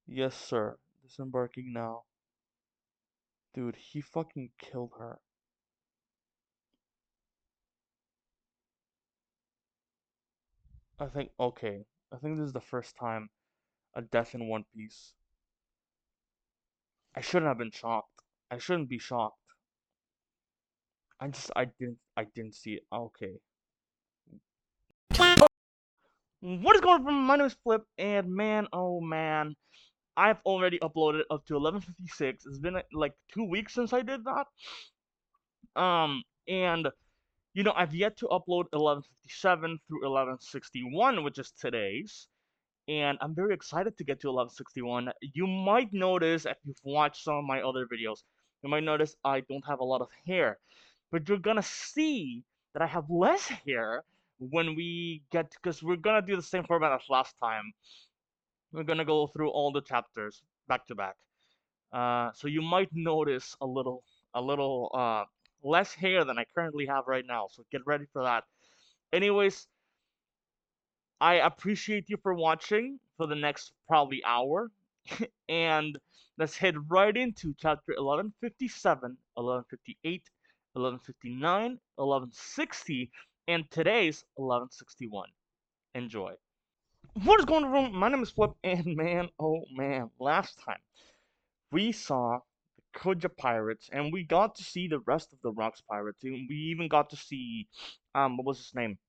Yes, sir. Disembarking now. Dude, he fucking killed her. Okay. I think this is the first time a death in One Piece. I shouldn't have been shocked. I shouldn't be shocked. I didn't see it. Okay. What is going on? My name is Flip, and man, oh man, I've already uploaded up to 11:56. It's been like 2 weeks since I did that. And I've yet to upload 11:57 through 11:61, which is today's. And I'm very excited to get to 11:61. You might notice if you've watched some of my other videos, you might notice I don't have a lot of hair, but you're gonna see that I have less hair when we get, because we're gonna do the same format as last time. We're gonna go through all the chapters back to back. So you might notice a little less hair than I currently have right now. So get ready for that. Anyways, I appreciate you for watching for the next probably hour. And let's head right into chapter 11:57, 11:58, 11:59, 11:60, and today's 11:61. Enjoy. What is going on? My name is Flip, and man, oh man, last time we saw the Koja pirates, and we got to see the rest of the Rocks pirates. And we even got to see, what was his name?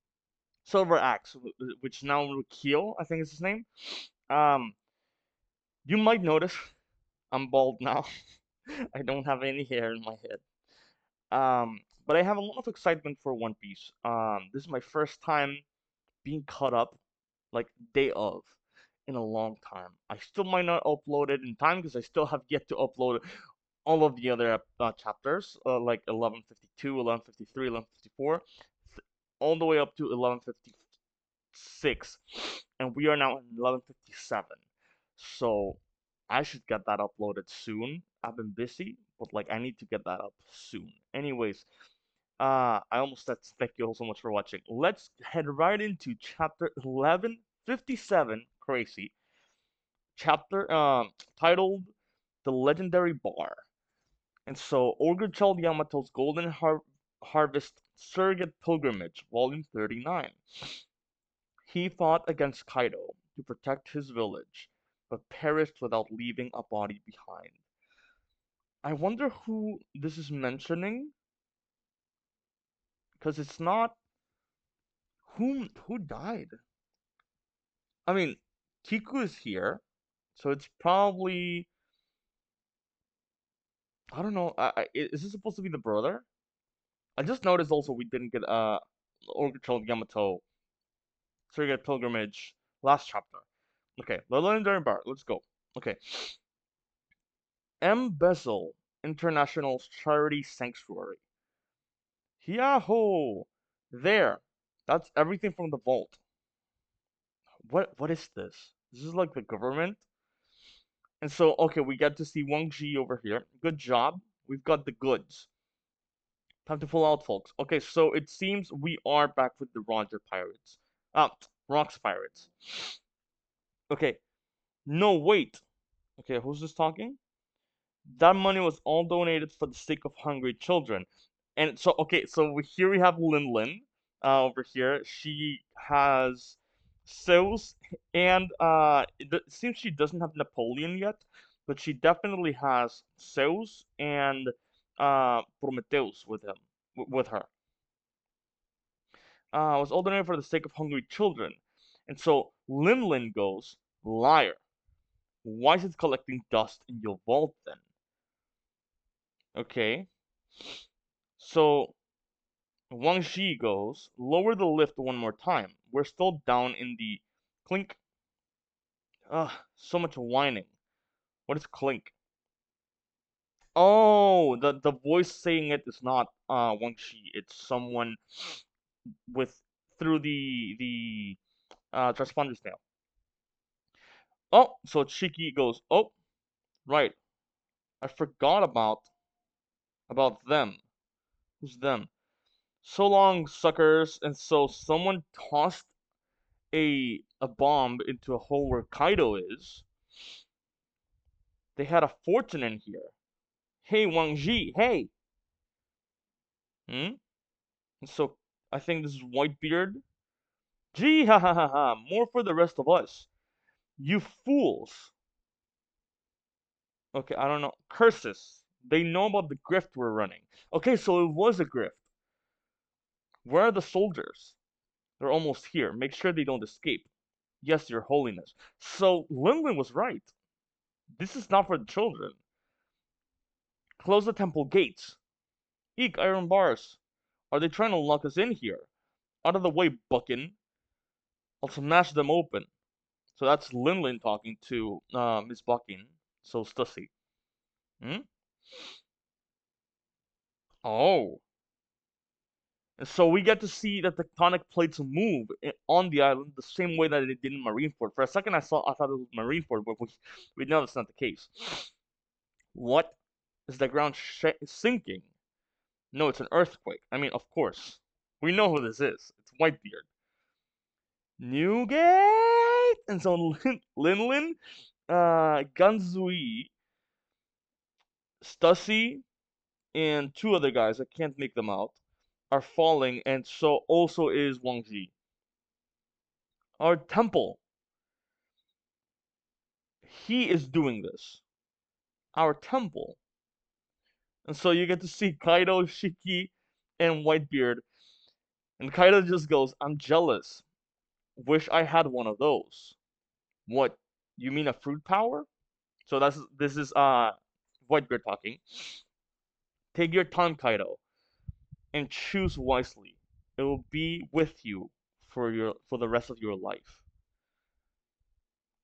Silver Axe, which now Keel, I think is his name. Um, you might notice I'm bald now. I don't have any hair in my head. But I have a lot of excitement for One Piece. This is my first time being caught up, like day of, in a long time. I still might not upload it in time because I still have yet to upload all of the other chapters, like 11:52, 11:53, 11:54, all the way up to 11:56, and we are now in 11:57. So I should get that uploaded soon. I've been busy, but like I need to get that up soon. Anyways, I almost said thank you all so much for watching. Let's head right into chapter 11:57. Crazy chapter, titled "The Legendary Bar." And so, Ogre Child Yamato's Golden Harvest Surrogate Pilgrimage, Volume 39. He fought against Kaido to protect his village, but perished without leaving a body behind. I wonder who this is mentioning, because it's not who died. I mean, Kiku is here, so it's probably, I don't know. Is this supposed to be the brother? I just noticed also we didn't get Ogre Child Yamato Surrogate Pilgrimage last chapter. Okay, the Legendary Bar. Let's go. Okay, M. Bezel International Charity Sanctuary. Yahoo! There. That's everything from the vault. What is this? This is like the government. And so, okay, we get to see Wang Ji over here. Good job. We've got the goods. Time to pull out, folks. Okay, so it seems we are back with the Roger Pirates. Rocks Pirates. Okay. No, wait. Okay, who's this talking? That money was all donated for the sake of hungry children. And so, okay, so here we have Lin Lin, over here. She has Zeus, and it seems she doesn't have Napoleon yet, but she definitely has Zeus and Prometheus with him, with her. Was all donated for the sake of hungry children. And so Lin Lin goes, liar. Why is it collecting dust in your vault then? Okay. So Wang Shi goes, lower the lift one more time. We're still down in the clink. Ugh, so much whining. What is clink? Oh, the voice saying it is not Wang Shi. It's someone with through the transponder's nail. Oh, so Shiki goes, oh, right. I forgot about them. Who's them? So long, suckers. And so someone tossed a bomb into a hole where Kaido is. They had a fortune in here. Hey, Wang Ji, hey! Hmm? So, I think this is Whitebeard. Gee, ha ha ha ha, more for the rest of us. You fools! Okay, I don't know. Curses. They know about the grift we're running. Okay, so it was a grift. Where are the soldiers? They're almost here. Make sure they don't escape. Yes, your holiness. So, Linlin was right. This is not for the children. Close the temple gates. Eek, iron bars. Are they trying to lock us in here? Out of the way, buckin. I'll smash them open. So that's Linlin talking to Miss Buckin. So Stussy. Hmm? Oh. And so we get to see the tectonic plates move on the island the same way that it did in Marineford. For a second, I thought it was Marineford, but we know that's not the case. What is the ground sinking? No, it's an earthquake. I mean, of course, we know who this is. It's Whitebeard. Newgate, and so Linlin, Ganzui, Stussy, and two other guys. I can't make them out. Are falling, and so also is Wang Ji. Our temple. He is doing this. Our temple. And so you get to see Kaido, Shiki, and Whitebeard. And Kaido just goes, I'm jealous. Wish I had one of those. What? You mean a fruit power? So this is Whitebeard talking. Take your time, Kaido, and choose wisely. It will be with you for the rest of your life.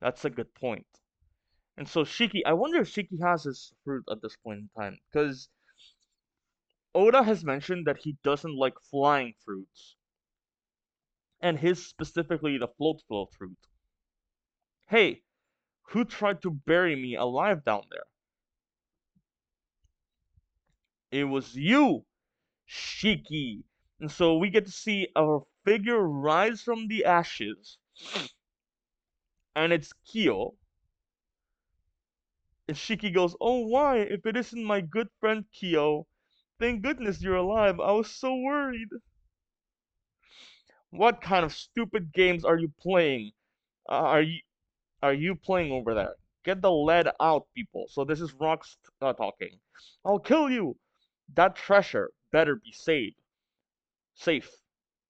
That's a good point. And so Shiki, I wonder if Shiki has his fruit at this point in time, because Oda has mentioned that he doesn't like flying fruits, and his specifically the float fruit. Hey, who tried to bury me alive down there? It was you, Shiki. And so we get to see a figure rise from the ashes, and it's Kyo. And Shiki goes, oh, why? If it isn't my good friend Kyo. Thank goodness you're alive. I was so worried. What kind of stupid games are you playing? Are you playing over there? Get the lead out, people. So this is Rox talking. I'll kill you. That treasure better be saved. Safe.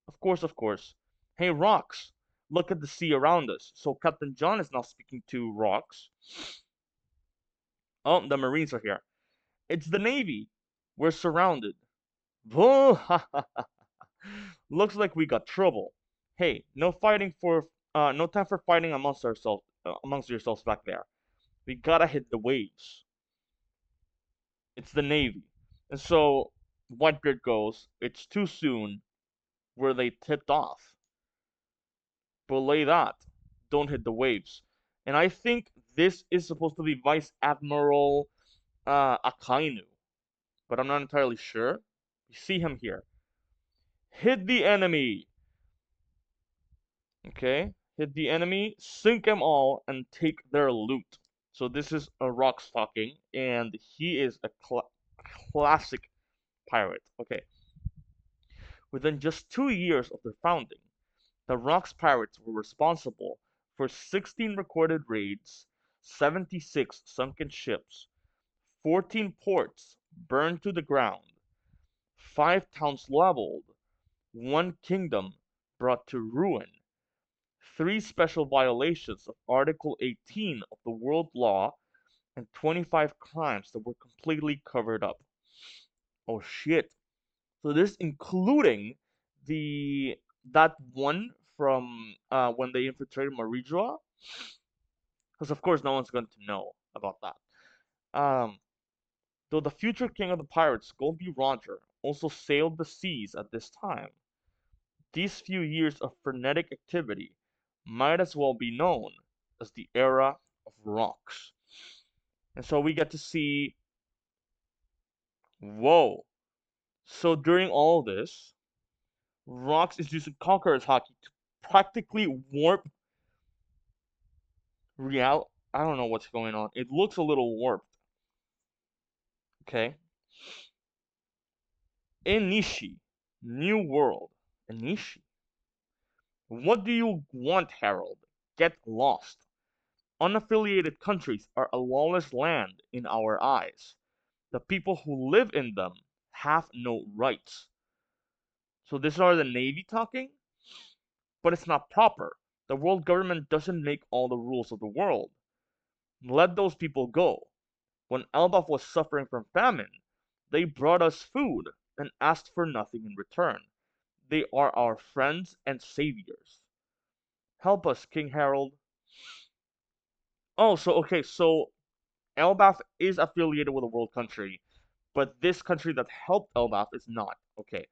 Of course, of course. Hey, Rox. Look at the sea around us. So Captain John is now speaking to Rox. Oh, the Marines are here. It's the Navy. We're surrounded. Looks like we got trouble. Hey, no time for fighting amongst yourselves back there. We gotta hit the waves. It's the Navy. And so Whitebeard goes, it's too soon. Where they tipped off. Belay that. Don't hit the waves. And I think this is supposed to be Vice Admiral Akainu. But I'm not entirely sure. You see him here. Hit the enemy. Okay. Hit the enemy, sink them all, and take their loot. So this is a Rock talking, and he is a classic pirate. Okay. Within just 2 years of their founding, the Rocks pirates were responsible for 16 recorded raids, 76 sunken ships, 14 ports burned to the ground, 5 towns leveled, 1 kingdom brought to ruin, 3 special violations of Article 18 of the World Law, and 25 crimes that were completely covered up. Oh shit. So this including the that one from when they infiltrated Marijua, because of course no one's going to know about that. Though the future king of the pirates, Goldie Roger, also sailed the seas at this time, these few years of frenetic activity might as well be known as the era of rocks. And so we get to see, whoa. So during all this, Rocks is using Conqueror's Hockey to practically warp I don't know what's going on. It looks a little warped. Okay. Inishi. New World. Inishi. What do you want, Harald? Get lost. Unaffiliated countries are a lawless land in our eyes. The people who live in them have no rights. So these are the Navy talking? But it's not proper. The world government doesn't make all the rules of the world. Let those people go. When Elbaf was suffering from famine, they brought us food and asked for nothing in return. They are our friends and saviors. Help us, King Harald. Oh, so okay, so Elbaf is affiliated with a world country, but this country that helped Elbaf is not. Okay.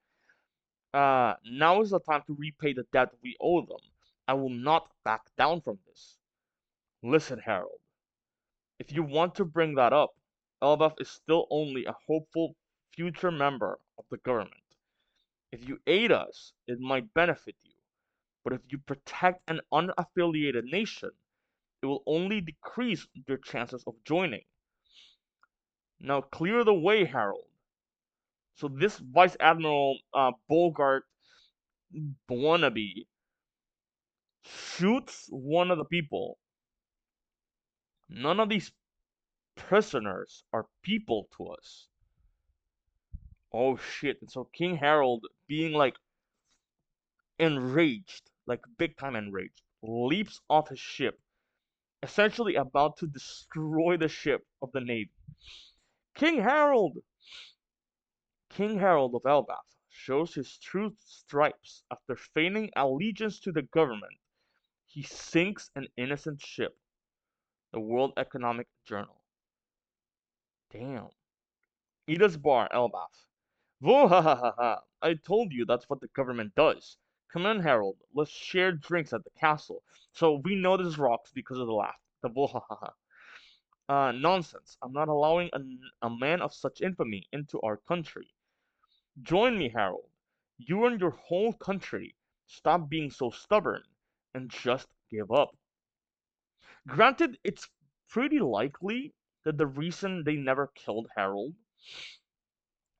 Now is the time to repay the debt we owe them. I will not back down from this. Listen, Harold. If you want to bring that up, Elbaf is still only a hopeful future member of the government. If you aid us, it might benefit you. But if you protect an unaffiliated nation, it will only decrease your chances of joining. Now clear the way, Harold. So this Vice Admiral Bogart wannabe shoots one of the people. None of these prisoners are people to us. Oh shit. And so King Harold, being like enraged, like big time enraged, leaps off his ship, essentially about to destroy the ship of the Navy. King Harold! King Harold of Elbaf shows his true stripes after feigning allegiance to the government. He sinks an innocent ship. The World Economic Journal. Damn. Ida's bar, Elbaf. Whoa, ha ha ha ha. I told you that's what the government does. Come on, Harold. Let's share drinks at the castle. So we know this rocks because of the laugh. The whoa, ha ha ha. Nonsense. I'm not allowing a man of such infamy into our country. Join me, Harold. You and your whole country stop being so stubborn and just give up. Granted, it's pretty likely that the reason they never killed Harold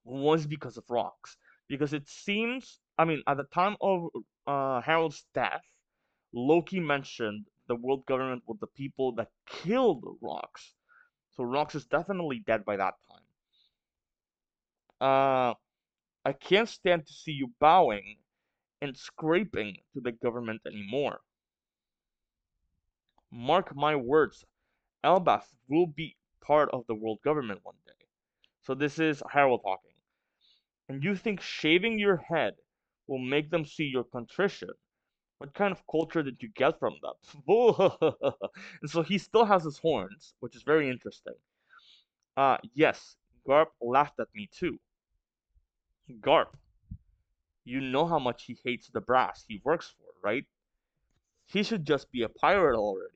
was because of rocks. Because it seems, I mean, at the time of Harold's death, Loki mentioned the world government were the people that killed rocks. So Rocks is definitely dead by that time. I can't stand to see you bowing and scraping to the government anymore. Mark my words, Elbaf will be part of the world government one day. So this is Harold talking. And you think shaving your head will make them see your contrition? What kind of culture did you get from that? And so he still has his horns, which is very interesting. Yes, Garp laughed at me too. Garp, you know how much he hates the brass he works for, right? He should just be a pirate already.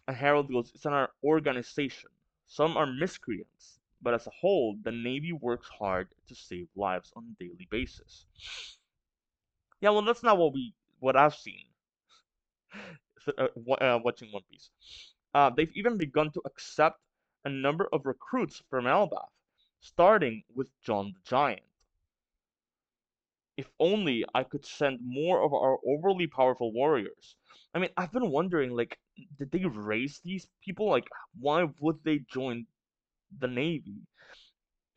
And Harold goes, it's an organization. Some are miscreants, but as a whole, the Navy works hard to save lives on a daily basis. Yeah, well, that's not what I've seen watching One Piece. They've even begun to accept a number of recruits from Elbaf, starting with John the Giant. If only I could send more of our overly powerful warriors. I mean, I've been wondering, like, did they raise these people? Like, why would they join the Navy?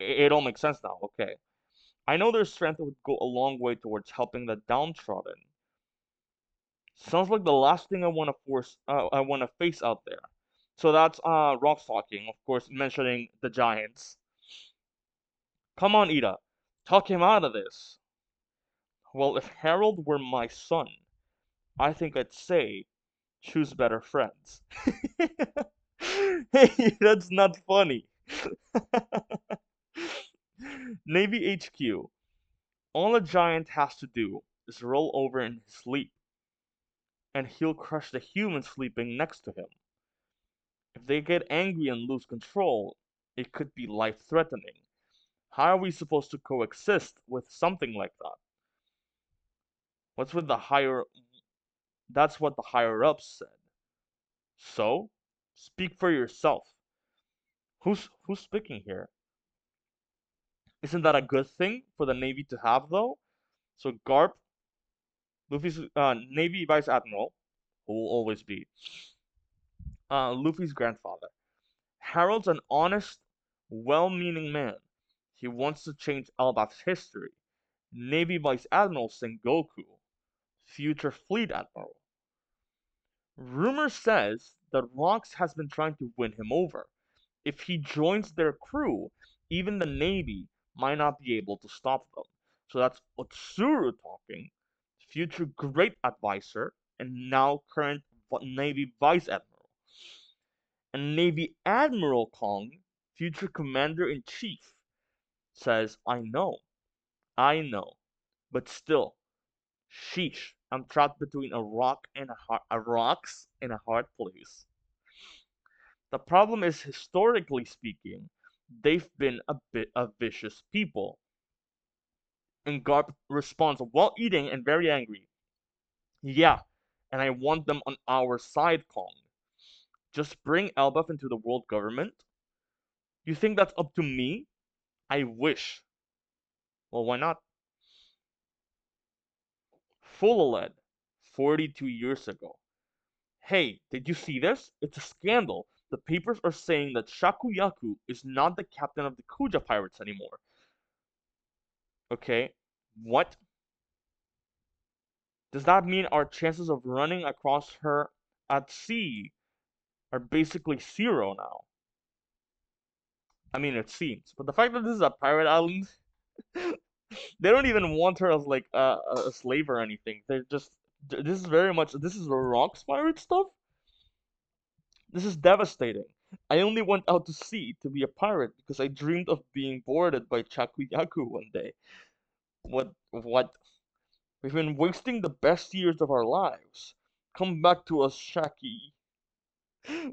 It all makes sense now, okay. I know their strength would go a long way towards helping the downtrodden. Sounds like the last thing I want to face out there. So that's Rock talking, of course, mentioning the Giants. Come on, Ida, talk him out of this. Well, if Harold were my son, I think I'd say choose better friends. Hey, that's not funny. Navy HQ. All a giant has to do is roll over in his sleep, and he'll crush the human sleeping next to him. If they get angry and lose control, it could be life-threatening. How are we supposed to coexist with something like that? What's with the higher That's what the higher ups said. So, speak for yourself. Who's speaking here? Isn't that a good thing for the Navy to have, though? So Garp, Luffy's Navy Vice Admiral, who will always be Luffy's grandfather. Harold's an honest, well-meaning man. He wants to change Elbaf's history. Navy Vice Admiral Sengoku, future Fleet Admiral. Rumor says that Rox has been trying to win him over. If he joins their crew, even the Navy might not be able to stop them. So that's Otsuru talking, future Great Advisor, and now current Navy Vice Admiral. And Navy Admiral Kong, future Commander in Chief, says, I know, but still, sheesh, I'm trapped between a rocks and a hard place. The problem is, historically speaking, they've been a bit of vicious people. And Garp responds while eating and very angry. Yeah, and I want them on our side, Kong. Just bring Elbaf into the world government? You think that's up to me? I wish. Well, why not? Full 42 years ago. Hey, did you see this? It's a scandal. The papers are saying that Shakuyaku is not the captain of the Kuja pirates anymore. Okay, what? Does that mean our chances of running across her at sea are basically zero now? I mean, it seems. But the fact that this is a pirate island, they don't even want her as like a slave or anything. They're just. This is very much. This is the rocks pirate stuff. This is devastating. I only went out to sea to be a pirate because I dreamed of being boarded by Chakuyaku one day. What? We've been wasting the best years of our lives. Come back to us, Shaki.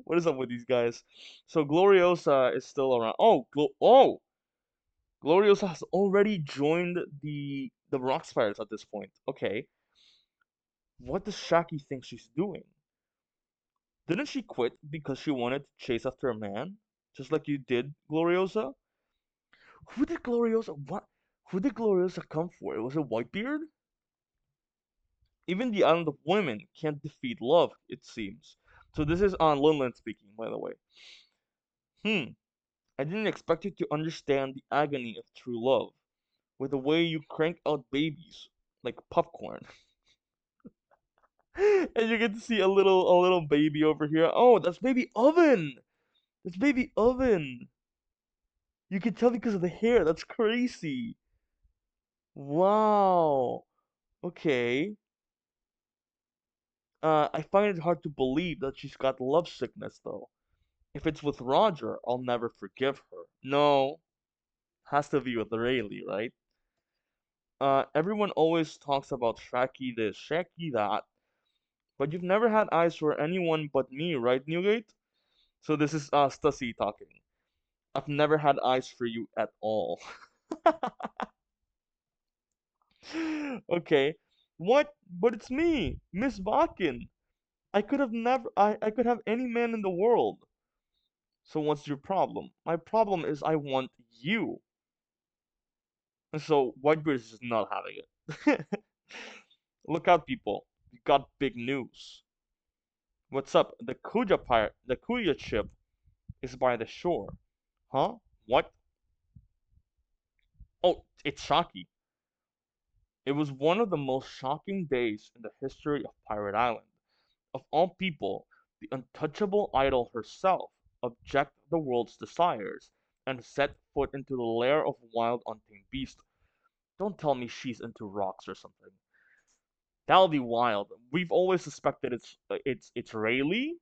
What is up with these guys? So Gloriosa is still around. Gloriosa has already joined the Rocks Pirates at this point. Okay, what does Shaki think she's doing? Didn't she quit because she wanted to chase after a man, just like you did, Gloriosa? Who did Gloriosa what? Who did Gloriosa come for? Was it Whitebeard? Even the Island of Women can't defeat love, it seems. So this is on Linland speaking, by the way. I didn't expect you to understand the agony of true love, with the way you crank out babies like popcorn. And you get to see a little baby over here. Oh, that's baby Oven. That's baby Oven. You can tell because of the hair. That's crazy. Wow. Okay. I find it hard to believe that she's got love sickness though. If it's with Roger, I'll never forgive her. No, has to be with Rayleigh, right? Everyone always talks about Shaki this, Shaki that, but you've never had eyes for anyone but me, right, Newgate? So this is Stussy talking. I've never had eyes for you at all. Okay. What? But it's me, Miss Bakken. I could have any man in the world. So what's your problem? My problem is I want you. And so Whitebeard is just not having it. Look out, people. We got big news. What's up? The Kuya ship is by the shore. Huh? What? Oh, it's Shaki. It was one of the most shocking days in the history of Pirate Island. Of all people, the untouchable idol herself objected the world's desires and set foot into the lair of wild untamed beast. Don't tell me she's into rocks or something. That'll be wild. We've always suspected it's Rayleigh.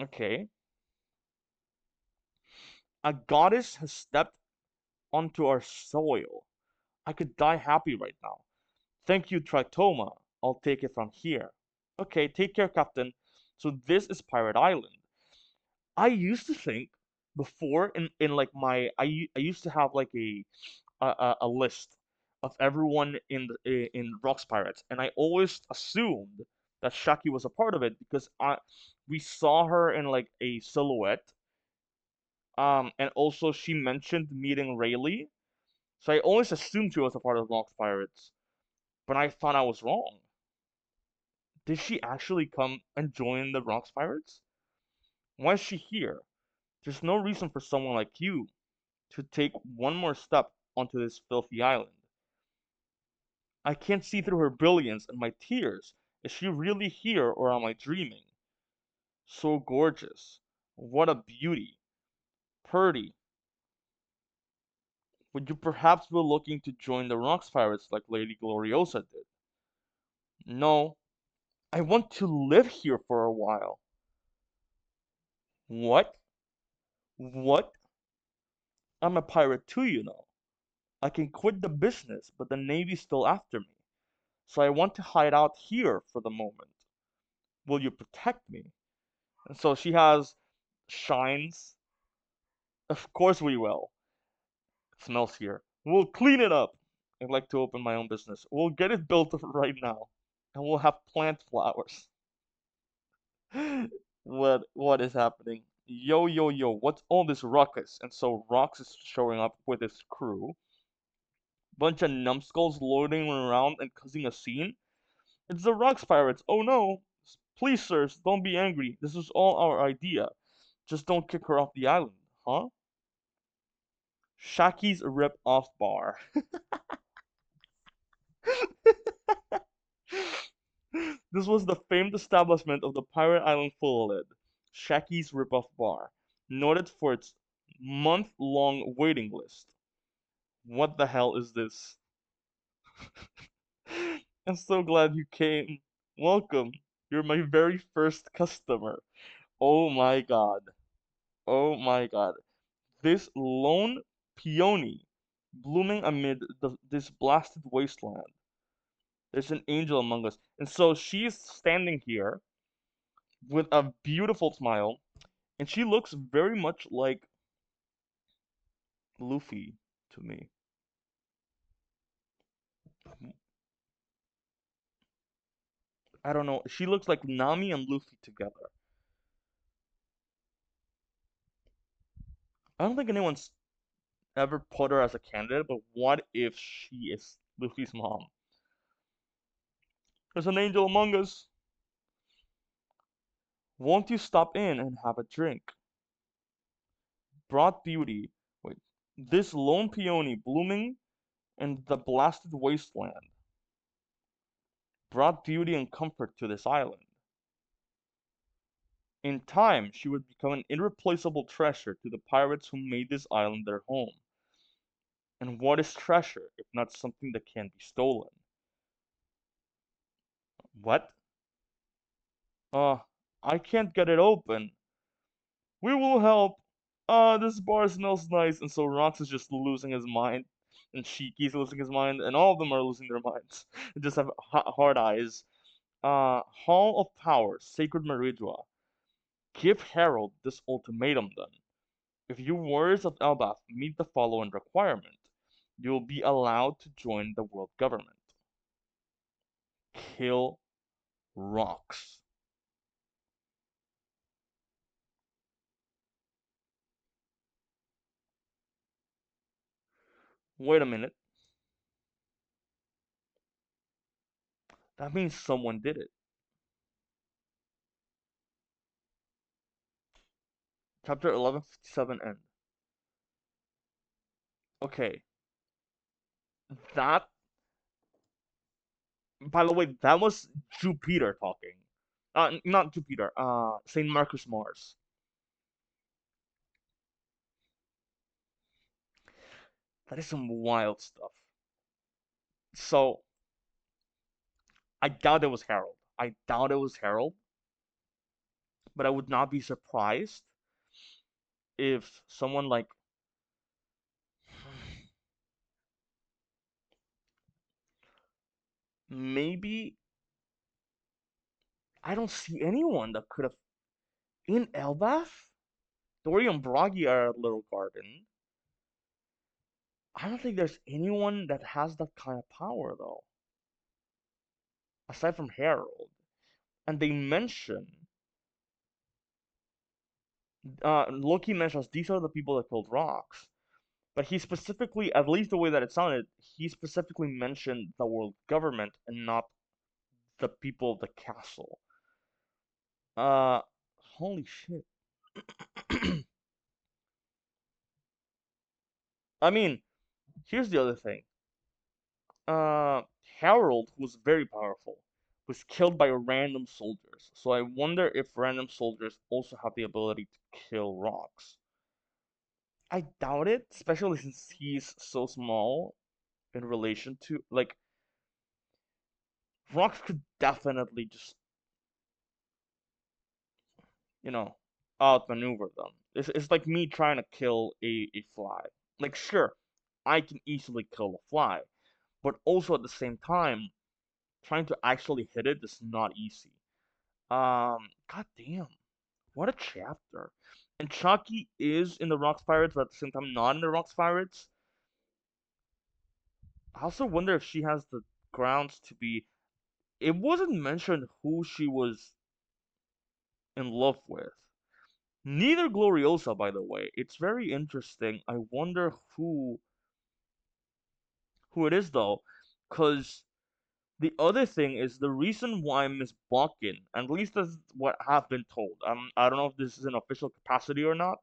Okay. A goddess has stepped onto our soil. I could die happy right now. Thank you, Tritoma. I'll take it from here. Okay, take care, Captain. So this is Pirate Island. I used to think before in like I used to have like a list of everyone in Rocks Pirates, and I always assumed that Shaki was a part of it because we saw her in like a silhouette. And also she mentioned meeting Rayleigh, so I always assumed she was a part of Rocks Pirates, but I thought I was wrong. Did she actually come and join the Rocks Pirates? Why is she here? There's no reason for someone like you to take one more step onto this filthy island. I can't see through her brilliance and my tears. Is she really here or am I dreaming? So gorgeous. What a beauty. Purdy. Would you perhaps be looking to join the Rocks Pirates like Lady Gloriosa did? No, I want to live here for a while. What? What? I'm a pirate too, you know. I can quit the business, but the Navy's still after me. So I want to hide out here for the moment. Will you protect me? And so she has shines. Of course we will. It smells here. We'll clean it up. I'd like to open my own business. We'll get it built right now. And we'll have plant flowers. What is happening? Yo yo yo, what's all this ruckus? And so Rox is showing up with his crew. Bunch of numbskulls loitering around and causing a scene. It's the Rocks Pirates. Oh no. Please, sirs, don't be angry. This was all our idea. Just don't kick her off the island, huh? Shaki's rip-off bar. This was the famed establishment of the pirate island Ballad, Shaki's rip-off bar, noted for its month-long waiting list. What the hell is this? I'm so glad you came. Welcome. You're my very first customer. Oh my god. Oh my god. This lone peony blooming amid this blasted wasteland. There's an angel among us. And so she's standing here with a beautiful smile, and she looks very much like Luffy to me. I don't know. She looks like Nami and Luffy together. I don't think anyone's ever put her as a candidate, but what if she is Luffy's mom? There's an angel among us. Won't you stop in and have a drink? Brought beauty. Wait. This lone peony blooming in the blasted wasteland brought beauty and comfort to this island. In time, she would become an irreplaceable treasure to the pirates who made this island their home. And what is treasure if not something that can be stolen? What? Uh, I can't get it open. We will help. This bar smells nice, and so Rox is just losing his mind, and Shiki's losing his mind, and all of them are losing their minds. They just have hard eyes. Hall of Power, Sacred Meridua. Give Harald this ultimatum then. If you warriors of Elbaf meet the following requirement, you will be allowed to join the world government. Kill Rox. Wait a minute. That means someone did it. Chapter 1157 end. Okay. That, by the way, that was Jupiter talking. Not Jupiter, St. Marcus Mars. That is some wild stuff. So, I doubt it was Harald. I doubt it was Harald, but I would not be surprised if someone like maybe I don't see anyone that could have in Elbaf. Dory and Bragi are a little garden. I don't think there's anyone that has that kind of power though, aside from Harold. and they mention Loki mentions these are the people that killed rocks. But he specifically, at least the way that it sounded, he specifically mentioned the world government and not the people of the castle. Uh, Holy shit. I mean, here's the other thing. Uh, Harald, who was very powerful, was killed by random soldiers. So I wonder if random soldiers also have the ability to kill rocks. I doubt it, especially since he's so small in relation to, like, rocks could definitely just, you know, outmaneuver them. It's like me trying to kill a fly. Like, sure, I can easily kill a fly, but also at the same time, trying to actually hit it is not easy. God damn, what a chapter. And Chucky is in the Rocks Pirates, but at the same time not in the Rocks Pirates. I also wonder if she has the grounds to be. It wasn't mentioned who she was in love with. Neither Gloriosa, by the way. It's very interesting. I wonder who it is though, because the other thing is the reason why Miss Balkin, at least that's what I've been told. I don't know if this is an official capacity or not.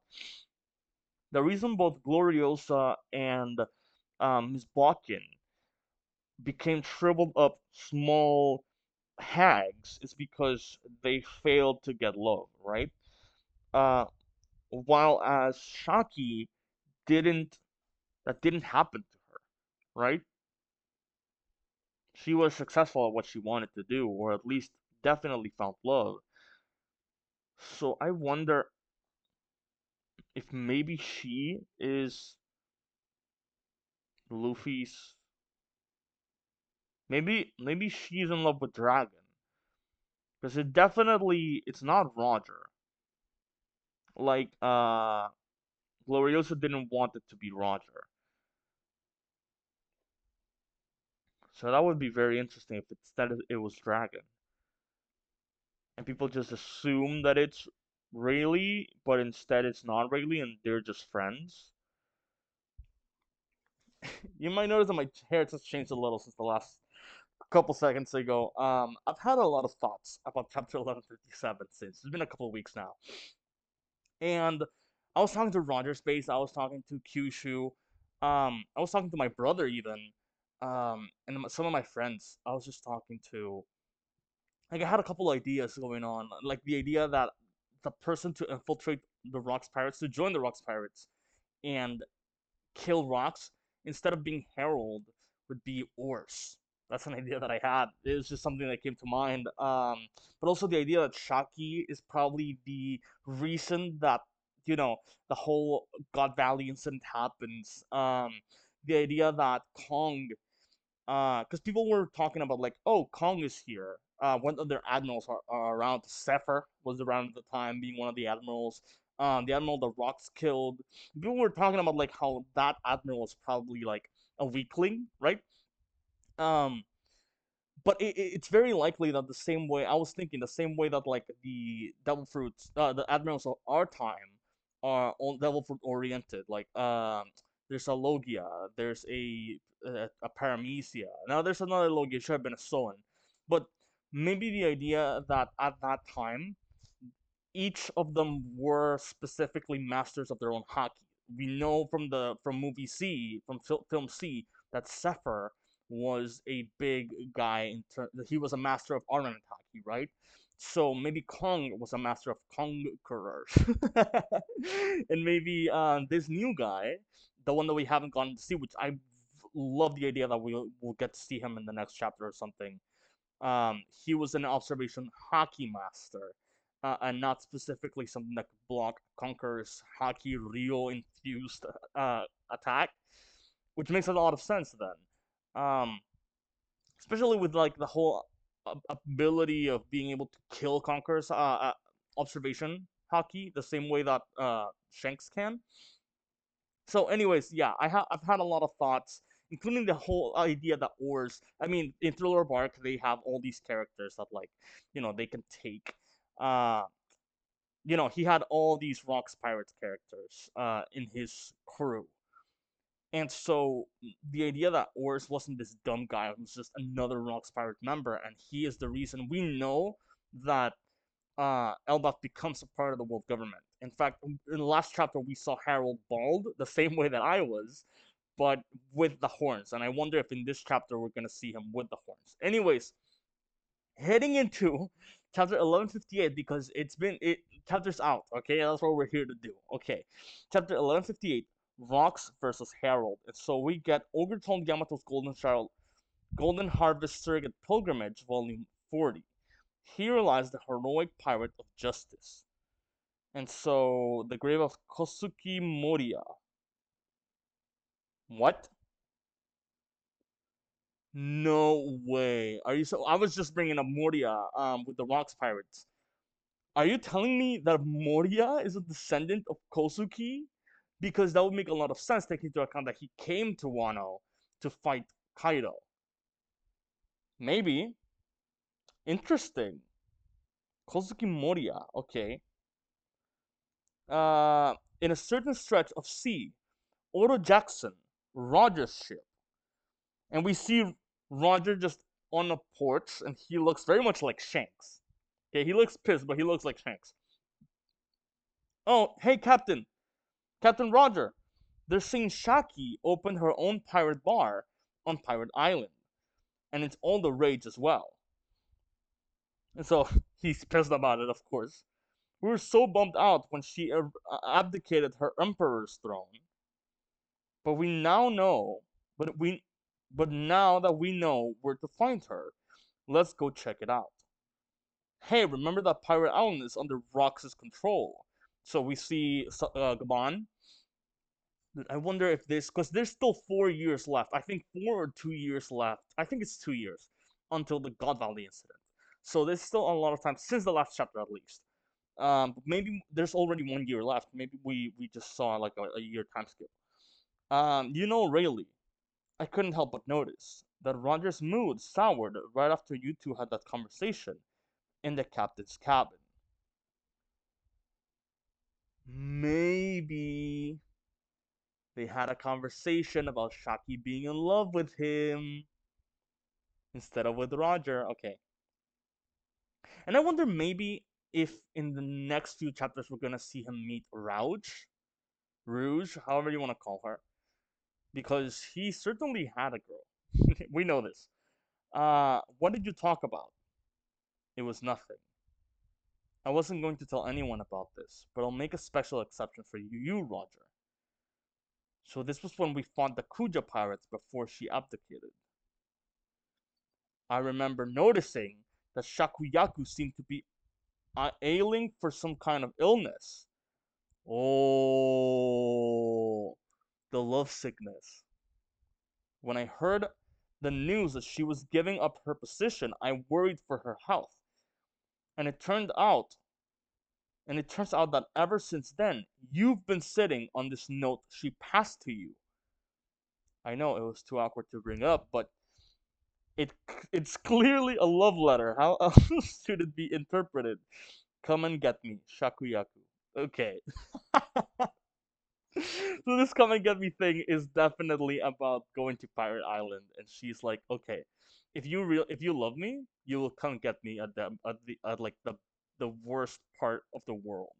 The reason both Gloriosa and Miss Balkin became shriveled up small hags is because they failed to get love, right? Uh, while as Shaki didn't that didn't happen to her, right? She was successful at what she wanted to do, or at least definitely found love. So I wonder if maybe she is Luffy's. Maybe she's in love with Dragon, because it's not Roger. Like Gloriosa didn't want it to be Roger. So that would be very interesting if instead it was Dragon. And people just assume that it's Rayleigh, but instead it's not Rayleigh and they're just friends. You might notice that my hair has changed a little since the last couple seconds ago. I've had a lot of thoughts about chapter 1157 since. It's been a couple of weeks now. And I was talking to Roger Space, I was talking to Kyushu, I was talking to my brother even, and some of my friends. I was just talking to, like, I had a couple ideas going on, like the idea that the person to infiltrate the Rocks Pirates, to join the Rocks Pirates, and kill rocks instead of being Harold would be Ors. That's an idea that I had. It was just something that came to mind. But also the idea that Shaki is probably the reason that the whole God Valley incident happens. The idea that Kong, because people were talking about like, oh, Kong is here. When other admirals are around. Zephyr was around at the time, being one of the admirals. The admiral the Rocks killed. People were talking about like how that admiral is probably like a weakling, right? Um, but it's very likely that the same way I was thinking, the same way that like the devil fruits, the admirals of our time are all devil fruit oriented. Like there's a Logia, there's a Paramecia. Now there's another Logia, should have been a Soen, but maybe the idea that at that time each of them were specifically masters of their own haki. We know from movie C, from film C, that Zephyr was a big guy he was a master of armament haki, right? So maybe Kong was a master of conquerors, and maybe this new guy, the one that we haven't gotten to see, which I love the idea that we'll get to see him in the next chapter or something. He was an observation hockey master, and not specifically something that could block Conqueror's hockey Rio infused attack, which makes a lot of sense then. Especially with like the whole ability of being able to kill Conqueror's observation hockey the same way that Shanks can. So, anyways, yeah, I've had a lot of thoughts, including the whole idea that oars. I mean, in Thriller Bark, they have all these characters that like, they can take. Uh, he had all these Rocks Pirates characters in his crew. And so the idea that Oris wasn't this dumb guy, it was just another Rocks Pirate member, and he is the reason we know that Elbaf becomes a part of the world government. In fact, in the last chapter, we saw Harald bald the same way that I was, but with the horns. And I wonder if in this chapter we're gonna see him with the horns. Anyways, heading into chapter 1158 because chapter's out. Okay, that's what we're here to do. Okay, chapter 1158, Rocks versus Harald. And so we get Overtold Yamato's Golden Harvest Surrogate Pilgrimage, Volume 40. He realized the heroic pirate of justice. And so the grave of Kosuke Moria. What? No way. Are you so? I was just bringing up Moria with the Rocks Pirates. Are you telling me that Moria is a descendant of Kosuke? Because that would make a lot of sense taking into account that he came to Wano to fight Kaido. Maybe. Interesting. Kosuke Moria, okay. In a certain stretch of sea, Oro Jackson, Roger's ship, and we see Roger just on a porch, and he looks very much like Shanks. Okay, he looks pissed, but he looks like Shanks. Oh, hey, Captain Roger. They're saying Shaki opened her own pirate bar on Pirate Island, and it's all the rage as well. And so he's pissed about it, of course. We were so bummed out when she abdicated her emperor's throne, but we now know, but we, but now that we know where to find her, let's go check it out. Hey, remember that Pirate Island is under Rox's control? So we see Gabon. I wonder if this, because there's still 4 years left. I think 4 or 2 years left. I think it's 2 years until the God Valley incident. So there's still a lot of time since the last chapter, at least. Maybe there's already 1 year left. Maybe we just saw like a year time skip. Rayleigh, I couldn't help but notice that Roger's mood soured right after you two had that conversation in the captain's cabin. Maybe they had a conversation about Shaki being in love with him instead of with Roger. Okay. And I wonder maybe if in the next few chapters we're gonna see him meet Rouge, however you want to call her, because he certainly had a girl. We know this. What did you talk about? It was nothing. I wasn't going to tell anyone about this, but I'll make a special exception for you, Roger. So this was when we fought the Kuja pirates before she abdicated. I remember noticing that Shakuyaku seemed to be ailing for some kind of illness. Oh, the love sickness. When I heard the news that she was giving up her position, I worried for her health. And it turned out, and it turns out that ever since then, you've been sitting on this note she passed to you. I know it was too awkward to bring up, but it it's clearly a love letter. How else should it be interpreted? Come and get me, Shakuyaku. Okay. So this come and get me thing is definitely about going to Pirate Island, and she's like, okay, if you love me, you will come get me at like the worst part of the world,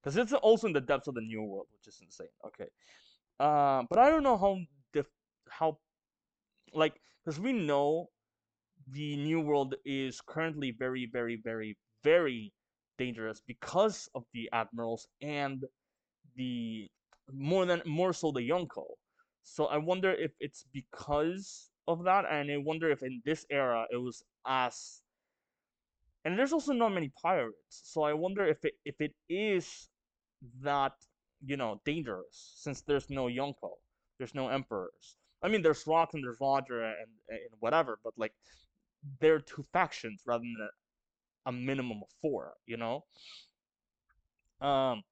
because it's also in the depths of the New World, which is insane. Okay, but I don't know how like, because we know the New World is currently very very very very dangerous because of the admirals and the more so the Yonko. So I wonder if it's because of that, and I wonder if in this era it was as, and there's also not many pirates. So I wonder if it is that dangerous since there's no Yonko, there's no emperors. I mean, there's Rock and there's Roger and whatever, but like they're two factions rather than a minimum of four. Um,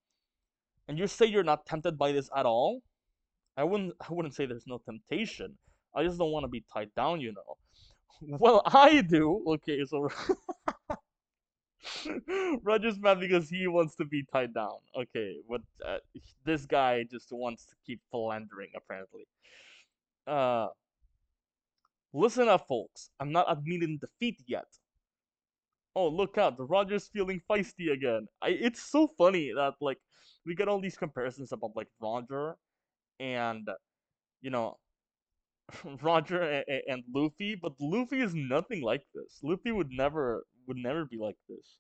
and you say you're not tempted by this at all? I wouldn't say there's no temptation. I just don't want to be tied down, you know. Well, I do. Okay, so Roger's mad because he wants to be tied down. Okay, but this guy just wants to keep philandering, apparently. Uh, Listen up, folks. I'm not admitting defeat yet. Oh, look out, the Roger's feeling feisty again. It's so funny that, like, we get all these comparisons about, like, Roger and, you know, Roger and Luffy, but Luffy is nothing like this. Luffy would never be like this.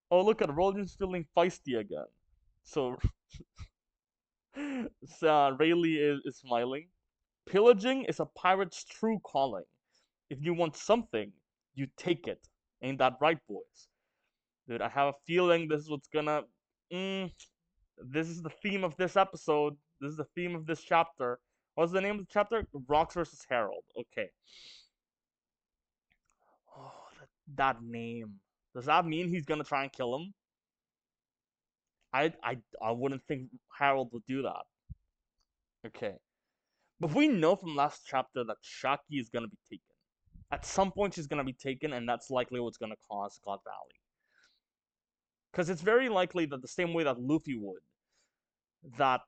Oh, look at Roger's feeling feisty again. So, Rayleigh is smiling. Pillaging is a pirate's true calling. If you want something, you take it. Ain't that right, boys? Dude, I have a feeling this is what's gonna. Mm, this is the theme of this episode. This is the theme of this chapter. What's the name of the chapter? Rocks versus Harald. Okay. Oh, that name. Does that mean he's gonna try and kill him? I wouldn't think Harold would do that. Okay. But we know from last chapter that Shaki is gonna be taken. At some point she's gonna be taken, and that's likely what's gonna cause God Valley. Because it's very likely that the same way that Luffy would, that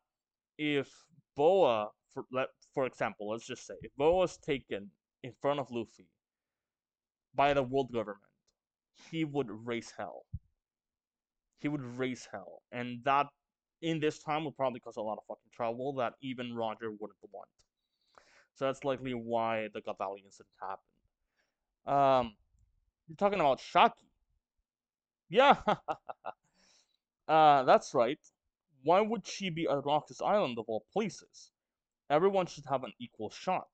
if Boa, for example, let's just say, if Boa is taken in front of Luffy by the world government, he would raise hell. He would raise hell, and that in this time would probably cause a lot of fucking trouble that even Roger wouldn't want. So that's likely why the God Valley incident happened. You're talking about Shaki. Yeah, that's right. Why would she be at Roxas Island of all places? Everyone should have an equal shot.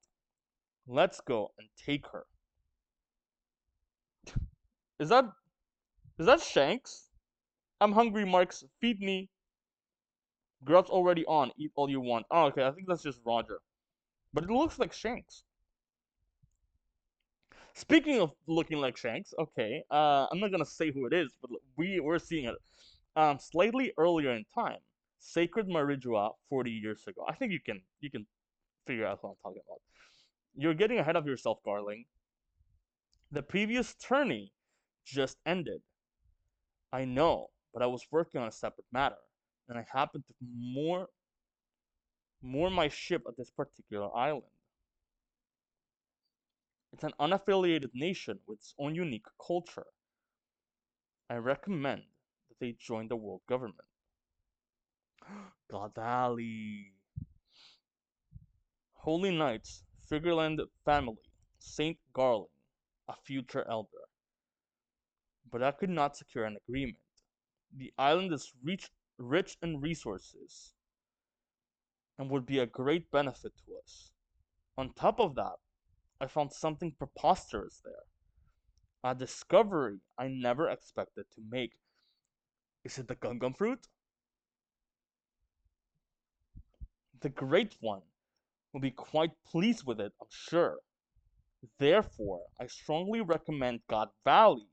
Let's go and take her. Is that Shanks? I'm hungry, Marks. Feed me. Grub's already on. Eat all you want. Oh, okay. I think that's just Roger. But it looks like Shanks. Speaking of looking like Shanks, okay. I'm not gonna say who it is, but we're seeing it. Slightly earlier in time, Sacred Marijua 40 years ago. I think you can figure out what I'm talking about. You're getting ahead of yourself, Garling. The previous tourney just ended. I know, but I was working on a separate matter, and I happened to moor my ship at this particular island. It's an unaffiliated nation with its own unique culture. I recommend that they join the world government. God Valley. Holy Knights, Figureland family, Saint Garling, a future elder. But I could not secure an agreement. The island is rich in resources and would be a great benefit to us. On top of that, I found something preposterous there. A discovery I never expected to make. Is it the Gungam fruit? The Great One will be quite pleased with it, I'm sure. Therefore, I strongly recommend God Valley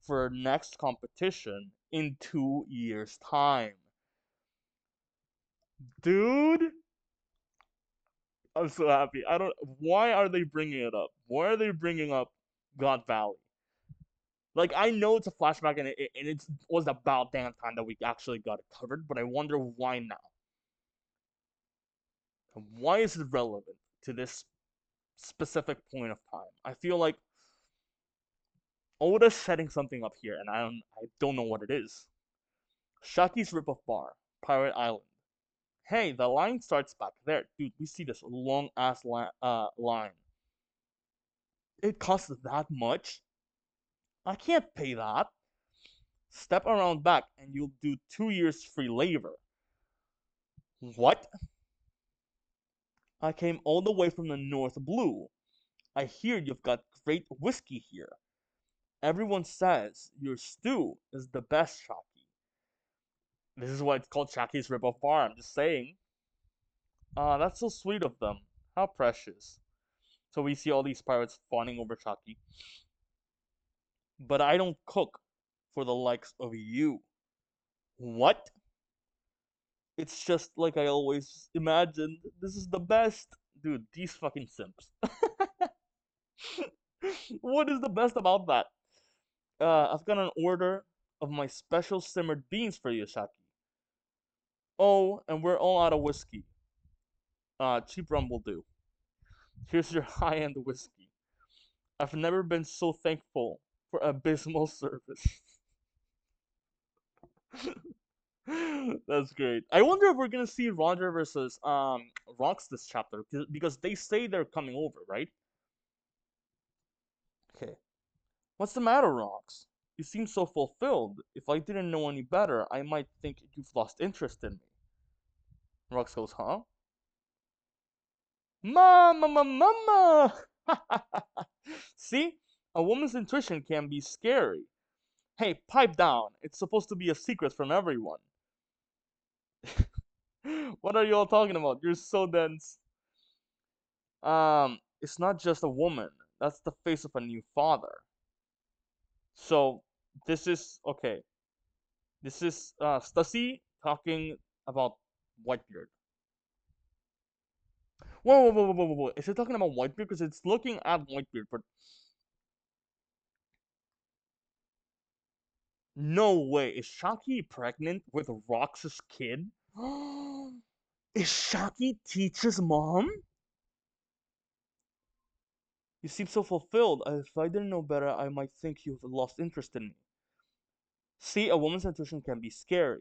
for our next competition in 2 years' time. Dude, I'm so happy. I don't. Why are they bringing it up? Why are they bringing up God Valley? Like, I know it's a flashback and it was about damn time that we actually got it covered, but I wonder why now. And why is it relevant to this specific point of time? I feel like Oda's setting something up here, and I don't know what it is. Shaki's Rip-Off Bar, Pirate Island. Hey, the line starts back there. Dude, we see this long ass line. It costs that much? I can't pay that. Step around back and you'll do 2 years free labor. What? I came all the way from the North Blue. I hear you've got great whiskey here. Everyone says your stew is the best, Shaki. This is why it's called Shaki's Rip-Off Bar, I'm just saying. Ah, that's so sweet of them. How precious. So we see all these pirates fawning over Shaki. But I don't cook for the likes of you. What? It's just like I always imagined. This is the best. Dude, these fucking simps. What is the best about that? I've got an order of my special simmered beans for you, Saki. Oh, and we're all out of whiskey. Cheap rum will do. Here's your high-end whiskey. I've never been so thankful for abysmal service. That's great. I wonder if we're gonna see Roger versus Rocks this chapter because they say they're coming over, right? Okay. What's the matter, Rocks? You seem so fulfilled. If I didn't know any better, I might think you've lost interest in me. Rocks goes, huh? Mama, mama, mama! See? A woman's intuition can be scary. Hey, pipe down. It's supposed to be a secret from everyone. What are you all talking about? You're so dense. It's not just a woman. That's the face of a new father. So, this is, okay. This is Stussy talking about Whitebeard. Whoa, whoa, whoa, whoa, whoa, whoa. Is it talking about Whitebeard? Because it's looking at Whitebeard, but no way. Is Shaki pregnant with Rox's kid? Is Shaki Teach's mom? You seem so fulfilled. If I didn't know better, I might think you've lost interest in me. See, a woman's intuition can be scary.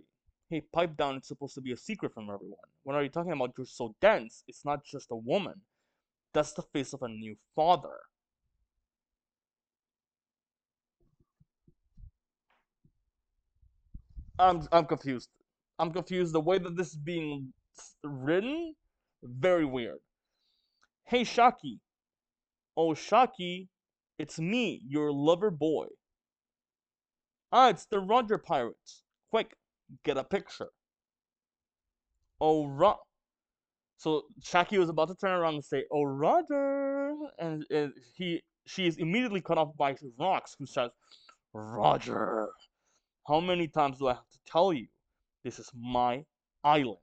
Hey, pipe down, it's supposed to be a secret from everyone. What are you talking about? You're so dense. It's not just a woman. That's the face of a new father. I'm confused. I'm confused. The way that this is being written, very weird. Hey, Shaki. Oh, Shaki, it's me, your lover boy. Ah, it's the Roger Pirates. Quick, get a picture. Oh, So Shaki was about to turn around and say, "Oh, Roger," and she is immediately cut off by Rocks, who says, "Roger, how many times do I have to tell you? This is my island."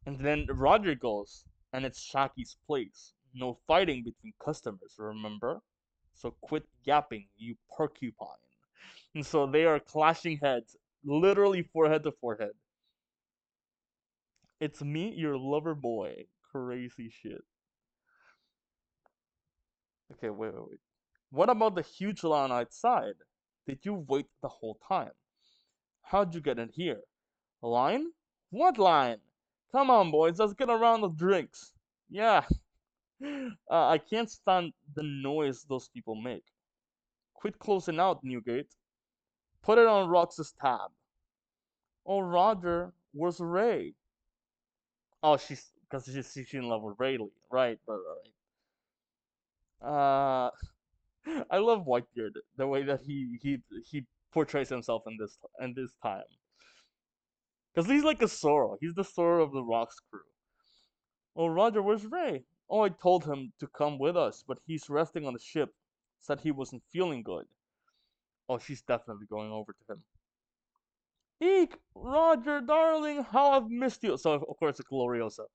And then Roger goes, and it's Shaki's place. No fighting between customers, remember? So quit yapping, you porcupine. And so they are clashing heads, literally forehead to forehead. It's me, your lover boy. Crazy shit. Okay, wait. What about the huge line outside? Did you wait the whole time? How'd you get in here? A line? What line? Come on, boys, let's get a round of drinks. Yeah. I can't stand the noise those people make. Quit closing out, Newgate. Put it on Rox's tab. Oh, Roger, where's Ray? Oh, because she's in love with Rayleigh. Right. Uh, I love Whitebeard, the way that he portrays himself in this time. Because he's like a Zorro. He's the Zorro of the Rocks crew. Oh, Roger, where's Ray? Oh, I told him to come with us, but he's resting on the ship. Said he wasn't feeling good. Oh, she's definitely going over to him. Eek, Roger, darling, how I've missed you. So, of course, it's Gloriosa.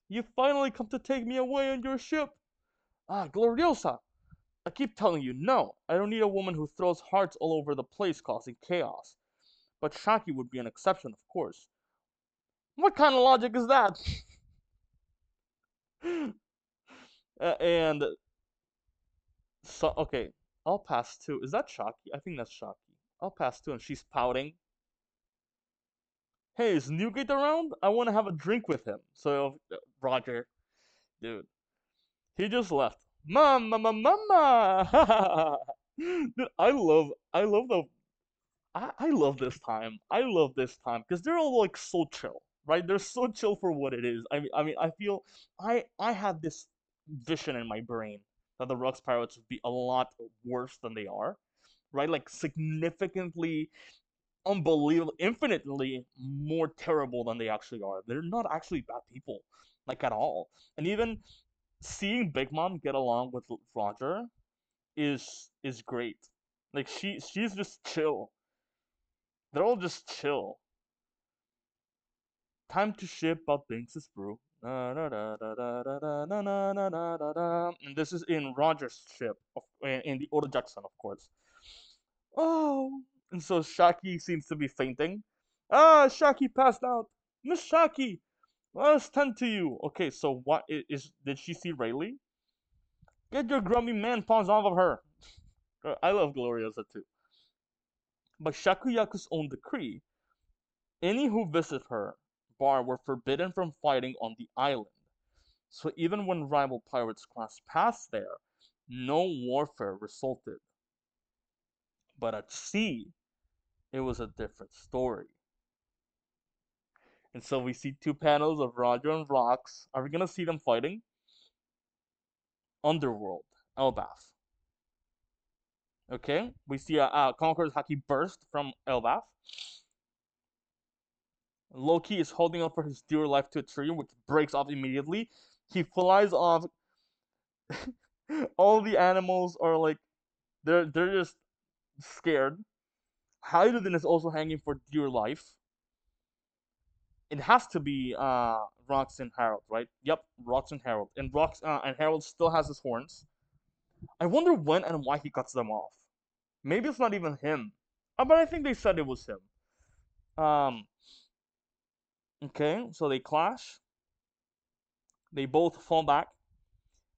You finally come to take me away on your ship. Ah, Gloriosa. I keep telling you, no. I don't need a woman who throws hearts all over the place causing chaos. But Shaki would be an exception, of course. What kind of logic is that? And so, okay, I'll pass two. Is that Shaki? I think that's Shaki. I'll pass two, and she's pouting. Hey, is Newgate around? I want to have a drink with him. So, Roger, dude, he just left. Mama. Dude, I love this time. I love this time because they're all like so chill, right? They're so chill for what it is. I mean, I feel I had this vision in my brain that the Rocks Pirates would be a lot worse than they are, right? Like significantly, unbelievable, infinitely more terrible than they actually are. They're not actually bad people, like at all. And even seeing Big Mom get along with Roger is great. Like she's just chill. They're all just chill. Time to ship out things is brew. And this is in Roger's ship, in the Oda Jackson, of course. Oh, and so Shaki seems to be fainting. Ah, Shaki passed out. Miss Shaki, let us tend to you. Okay, so what is? Did she see Rayleigh? Get your grubby man paws off of her. I love Gloriosa too. By Shakuyaku's own decree, any who visit her bar were forbidden from fighting on the island. So even when rival pirates crossed paths there, no warfare resulted. But at sea, it was a different story. And so we see two panels of Roger and Rox. Are we gonna see them fighting? Underworld, Elbaf. Okay, we see a Conqueror's Haki burst from Elbaf. Loki is holding on for his dear life to a tree, which breaks off immediately. He flies off. All the animals are like, they're just scared. Hydrogen is also hanging for dear life. It has to be Rox and Harald, right? Yep, Rox and Harald. And and Harald still has his horns. I wonder when and why he cuts them off. Maybe it's not even him. But I think they said it was him. Um, okay, so they clash. They both fall back.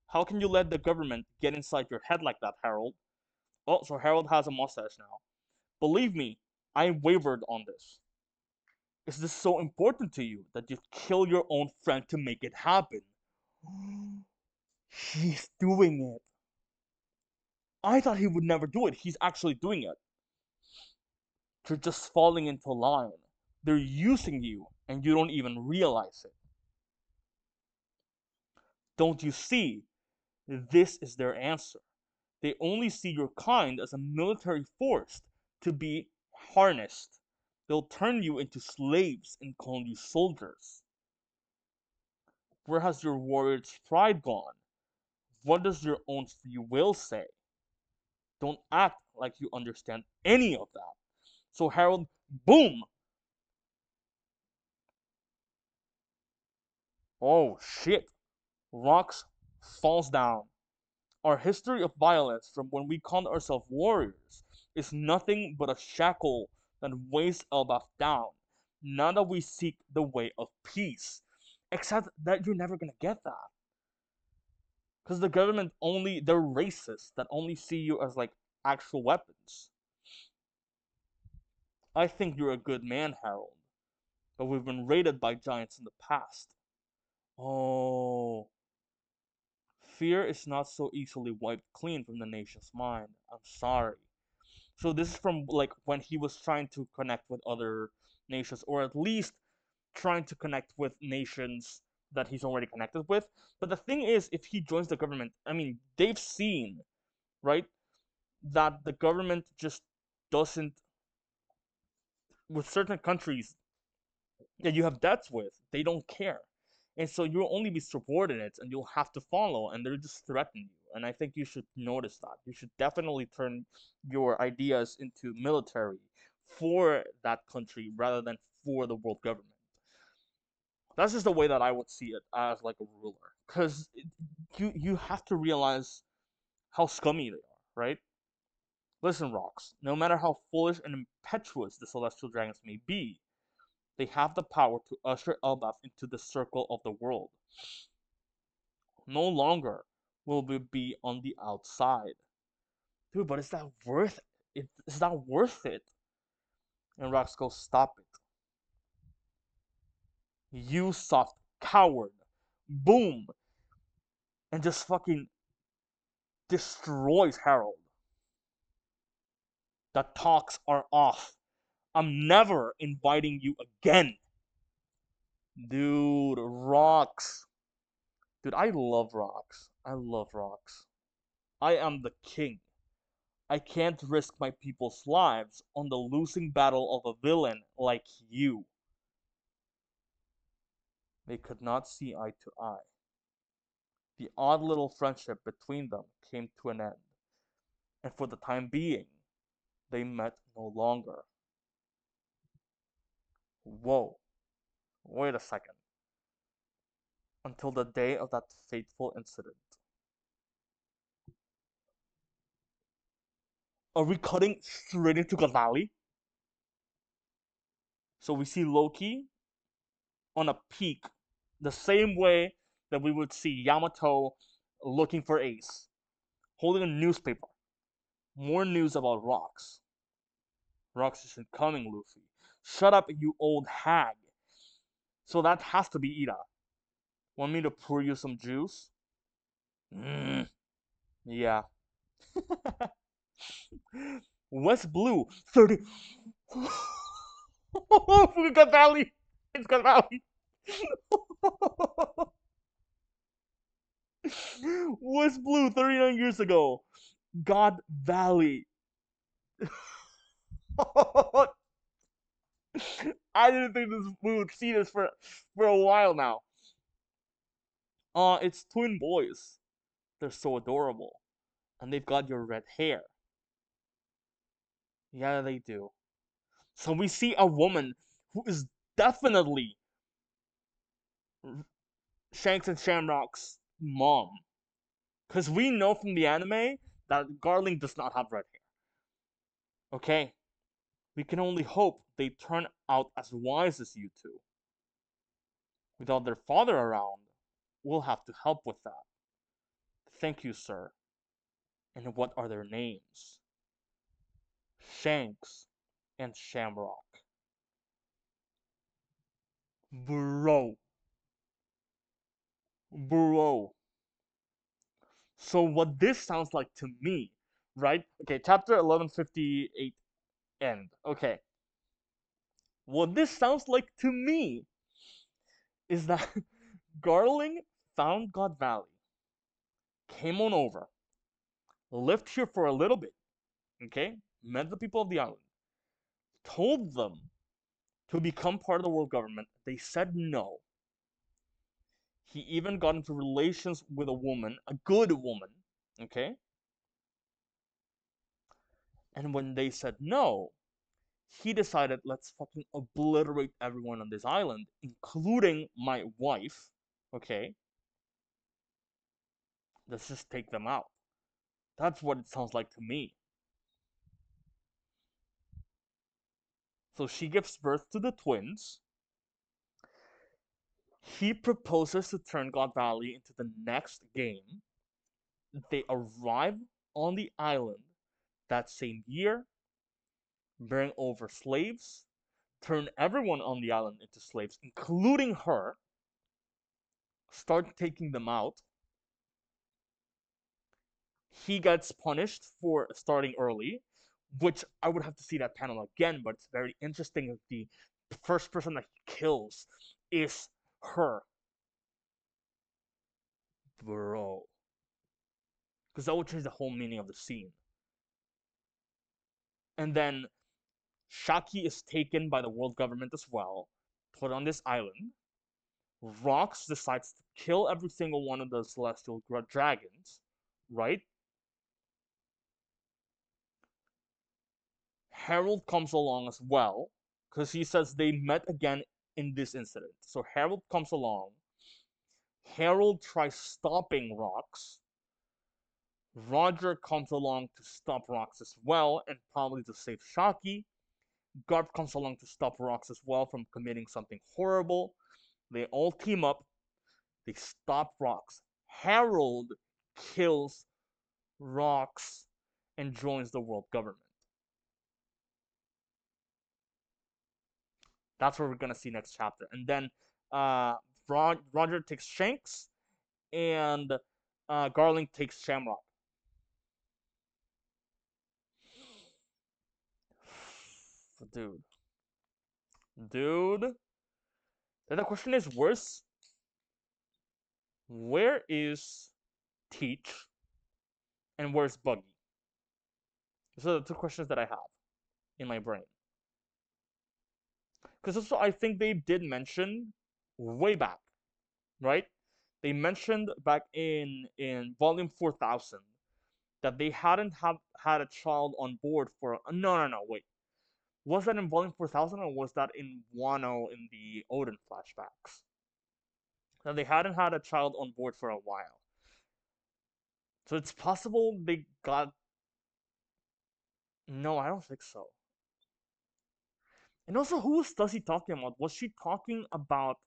How can you let the government get inside your head like that, Harald? Oh, so Harald has a mustache now. Believe me, I wavered on this. Is this so important to you that you'd kill your own friend to make it happen? He's doing it. I thought he would never do it. He's actually doing it. You're just falling into line. They're using you, and you don't even realize it. Don't you see? This is their answer. They only see your kind as a military force to be harnessed. They'll turn you into slaves and call you soldiers. Where has your warrior's pride gone? What does your own free will say? Don't act like you understand any of that. So Harald, boom! Oh shit! Rox falls down. Our history of violence from when we called ourselves warriors is nothing but a shackle that weighs Elbaf down. Now that we seek the way of peace. Except that you're never gonna get that. Because the government they're racist that only see you as like actual weapons. I think you're a good man, Harold, but we've been raided by giants in the past. Oh, fear is not so easily wiped clean from the nation's mind. I'm sorry. So this is from like when he was trying to connect with other nations, or at least trying to connect with nations that he's already connected with. But the thing is, if he joins the government, I mean, they've seen, right, that the government just doesn't, with certain countries that you have debts with, they don't care. And so you'll only be subordinates and you'll have to follow, and they're just threatening you. And I think you should notice that. You should definitely turn your ideas into military for that country rather than for the world government. That's just the way that I would see it as like a ruler. Because you have to realize how scummy they are, right? Listen, Rocks, no matter how foolish and impetuous the celestial dragons may be, they have the power to usher Elbaf into the circle of the world. No longer will we be on the outside. Dude, but is that worth it? Is that worth it? And Rocks goes, stop it. You soft coward. Boom. And just fucking destroys Harald. The talks are off. I'm never inviting you again. Dude, Rocks. Dude, I love Rocks. I love Rocks. I am the king. I can't risk my people's lives on the losing battle of a villain like you. They could not see eye to eye. The odd little friendship between them came to an end, and for the time being, they met no longer. Whoa. Wait a second. Until the day of that fateful incident. Are we cutting straight into God Valley? So we see Loki on a peak, the same way that we would see Yamato looking for Ace, holding a newspaper. More news about rocks. Rocks isn't coming, Luffy. Shut up, you old hag. So that has to be Ida. Want me to pour you some juice? Yeah. West Blue 30. We got Valley. It's got Valley. West Blue 39 years ago. God Valley. I didn't think we would see this for a while now. It's twin boys. They're so adorable. And they've got your red hair. Yeah, they do. So we see a woman who is definitely Shanks and Shamrock's mom. Because we know from the anime that Garling does not have red hair. Okay? We can only hope they turn out as wise as you two. Without their father around, we'll have to help with that. Thank you, sir. And what are their names? Shanks and Shamrock. Bro. Bro. So what this sounds like to me, right? Okay, chapter 1158 end. Okay. What this sounds like to me is that Garling found God Valley, came on over, lived here for a little bit, okay? Met the people of the island, told them to become part of the world government. They said no. He even got into relations with a woman, a good woman, okay? And when they said no, he decided, let's fucking obliterate everyone on this island, including my wife, okay? Let's just take them out. That's what it sounds like to me. So she gives birth to the twins. He proposes to turn God Valley into the next game. They arrive on the island that same year, bring over slaves, turn everyone on the island into slaves, including her, start taking them out. He gets punished for starting early, which I would have to see that panel again, but it's very interesting that the first person that he kills is her. Bro. Because that would change the whole meaning of the scene. And then Shaki is taken by the world government as well, put on this island. Rox decides to kill every single one of the celestial dragons, right? Harald comes along as well, because he says they met again in this incident. So Harald comes along. Harald tries stopping Rox. Roger comes along to stop Rox as well, and probably to save Shaki. Garp comes along to stop Rox as well from committing something horrible. They all team up. They stop Rox. Harald kills Rox and joins the world government. That's what we're gonna see next chapter. And then Roger takes Shanks, and Garling takes Shamrock. Dude. Dude. Then the question is, where is Teach and where's Buggy? Those are the two questions that I have in my brain. Because also I think they did mention way back, right? They mentioned back in volume 4000 that they hadn't had a child on board for no, wait. Was that in Volume 4000 or was that in Wano in the Odin flashbacks? Now they hadn't had a child on board for a while. So it's possible they got. No, I don't think so. And also, who was Stussy talking about? Was she talking about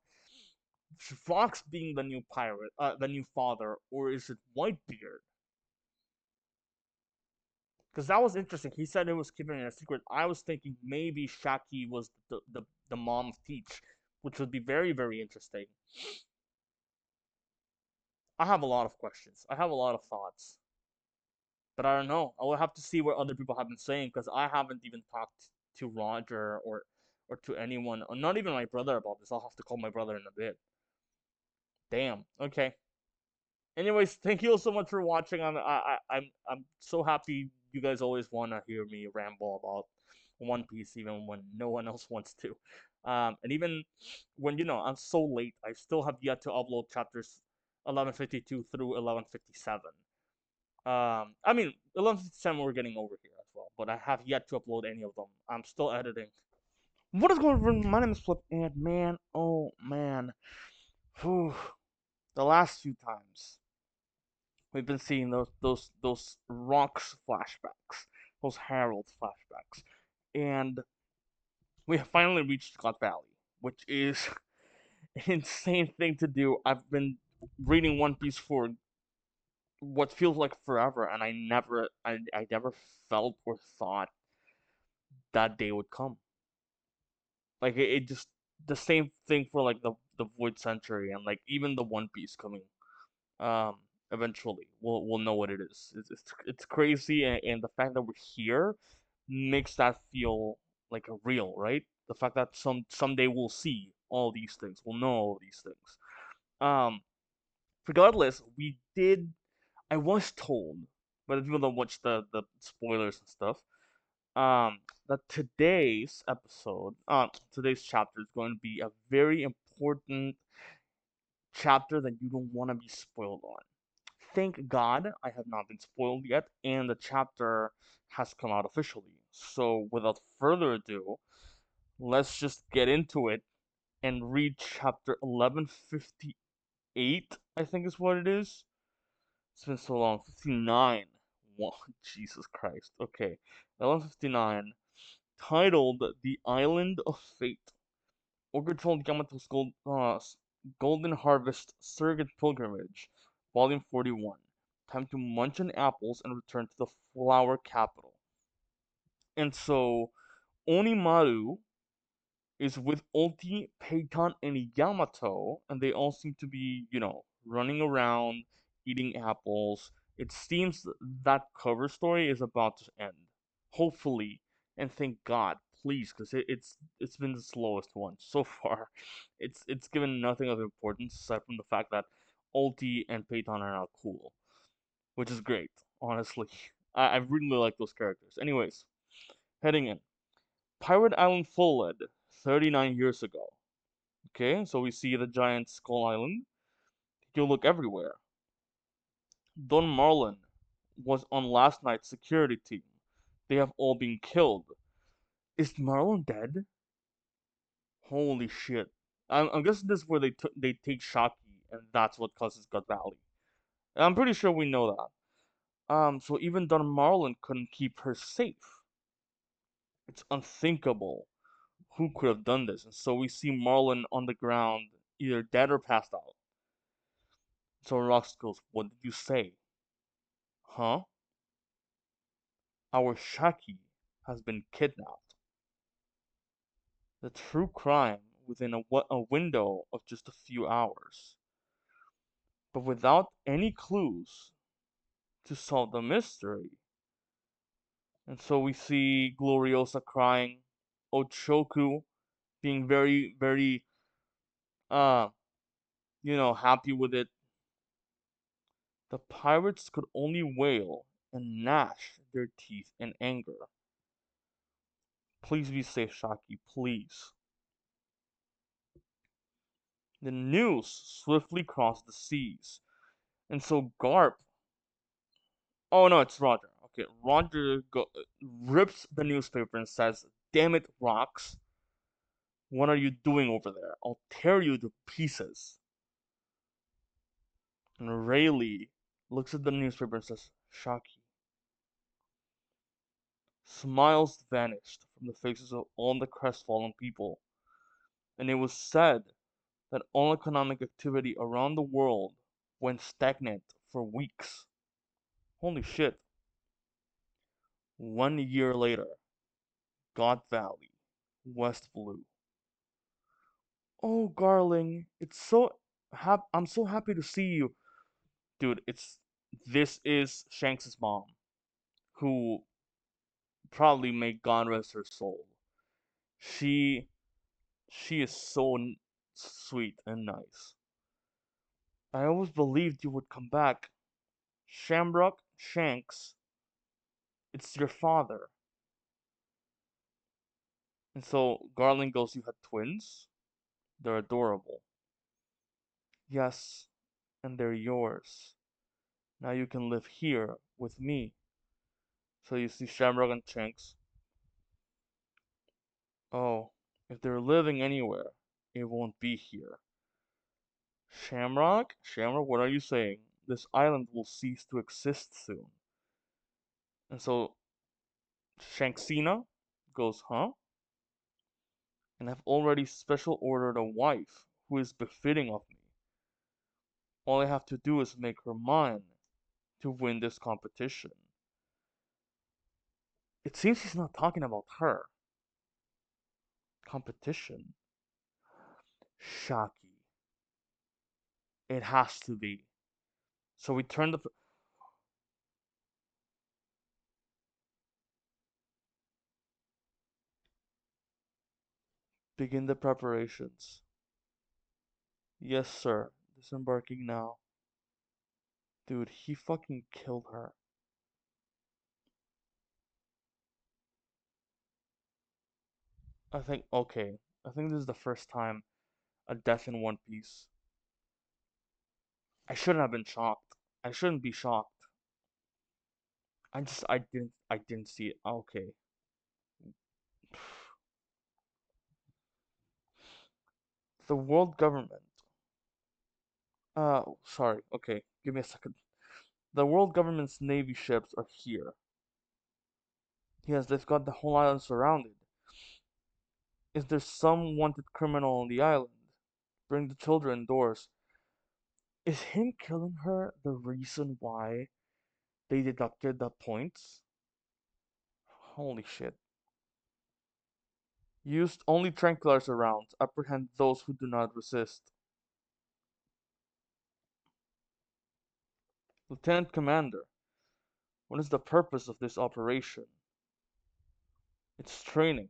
Fox being the new pirate, the new father, or is it Whitebeard? Because that was interesting. He said it was keeping it a secret. I was thinking maybe Shaki was the mom of Teach, which would be very, very interesting. I have a lot of questions. I have a lot of thoughts. But I don't know. I will have to see what other people have been saying because I haven't even talked to Roger or to anyone, or not even my brother about this. I'll have to call my brother in a bit. Damn. Okay. Anyways, thank you all so much for watching. I'm so happy you guys always want to hear me ramble about One Piece, even when no one else wants to. And even when I'm so late, I still have yet to upload chapters 1152 through 1157. I mean 1157 we're getting over here as well, but I have yet to upload any of them. I'm still editing. What is going on? My name is Flip, and man, oh man, whew, the last few times we've been seeing those rocks flashbacks, those Harald flashbacks, and we have finally reached God Valley, which is an insane thing to do. I've been reading One Piece for what feels like forever, and I never felt or thought that day would come. Like it just the same thing for like the Void Century and like even the One Piece coming. Um, eventually we'll know what it is. It's crazy, and the fact that we're here makes that feel like a real, right? The fact that someday we'll see all these things, we'll know all these things. Um, regardless, we did. I was told by the people that watch the spoilers and stuff, that today's chapter is going to be a very important chapter that you don't want to be spoiled on. Thank God I have not been spoiled yet, and the chapter has come out officially. So, without further ado, let's just get into it and read chapter 1158, I think is what it is. It's been so long. 59. Whoa, Jesus Christ. Okay. 1159, titled The Island of Fate. Ogre told Yamato's Golden Harvest Surrogate Pilgrimage, Volume 41. Time to munch on apples and return to the flower capital. And so, Onimaru is with Ulti, Peiton, and Yamato, and they all seem to be, running around, eating apples. It seems that cover story is about to end. Hopefully, and thank God, please, because it's been the slowest one so far. It's given nothing of importance aside from the fact that Ulti and Peiton are now cool, which is great, honestly. I really like those characters. Anyways, heading in. Pirate Island Fulled 39 years ago. Okay, so we see the giant skull island. You look everywhere. Don Marlin was on last night's security team. They have all been killed. Is Marlin dead? Holy shit. I'm guessing this is where they take Shaki, and that's what causes God Valley. And I'm pretty sure we know that. So even Don Marlin couldn't keep her safe. It's unthinkable. Who could have done this? And so we see Marlin on the ground, either dead or passed out. So Rox goes, "What did you say?" "Huh? Our Shaki has been kidnapped." The true crime within a window of just a few hours. But without any clues to solve the mystery. And so we see Gloriosa crying, Ochoku being very, very, uh, happy with it. The pirates could only wail and gnash their teeth in anger. Please be safe, Shaki, please. The news swiftly crossed the seas, and so Garp. Oh no, it's Roger. Okay, Roger rips the newspaper and says damn it, Rocks. What are you doing over there? I'll tear you to pieces. And Rayleigh looks at the newspaper and says, Shaki. Smiles vanished from the faces of all the crestfallen people, and it was said that all economic activity around the world went stagnant for weeks. Holy shit. 1 year later, God Valley, West Blue. Oh, Garling, I'm so happy to see you. Dude, this is Shanks' mom, who probably may God rest her soul. She she is so sweet and nice. I always believed you would come back. Shamrock, Shanks, it's your father. And so Garling goes, you had twins? They're adorable. Yes, and they're yours. Now you can live here with me. So you see Shamrock and Shanks. Oh, if they're living anywhere, it won't be here. Shamrock? Shamrock, what are you saying? This island will cease to exist soon. And so Shanksina goes, huh? And I've already special ordered a wife who is befitting of me. All I have to do is make her mine to win this competition. It seems he's not talking about her. Competition? Shaki. It has to be. So we turn the. Begin the preparations. Yes, sir. Disembarking now. Dude, he fucking killed her. Okay. I think this is the first time a death in One Piece. I shouldn't have been shocked. I shouldn't be shocked. I didn't see it. Okay. The world government. Sorry. Okay, give me a second. The world government's navy ships are here. Yes, they've got the whole island surrounded. Is there some wanted criminal on the island? Bring the children indoors. Is him killing her the reason why they deducted the points? Holy shit. Used only tranquilizer rounds. Apprehend those who do not resist. Lieutenant Commander, what is the purpose of this operation? It's training,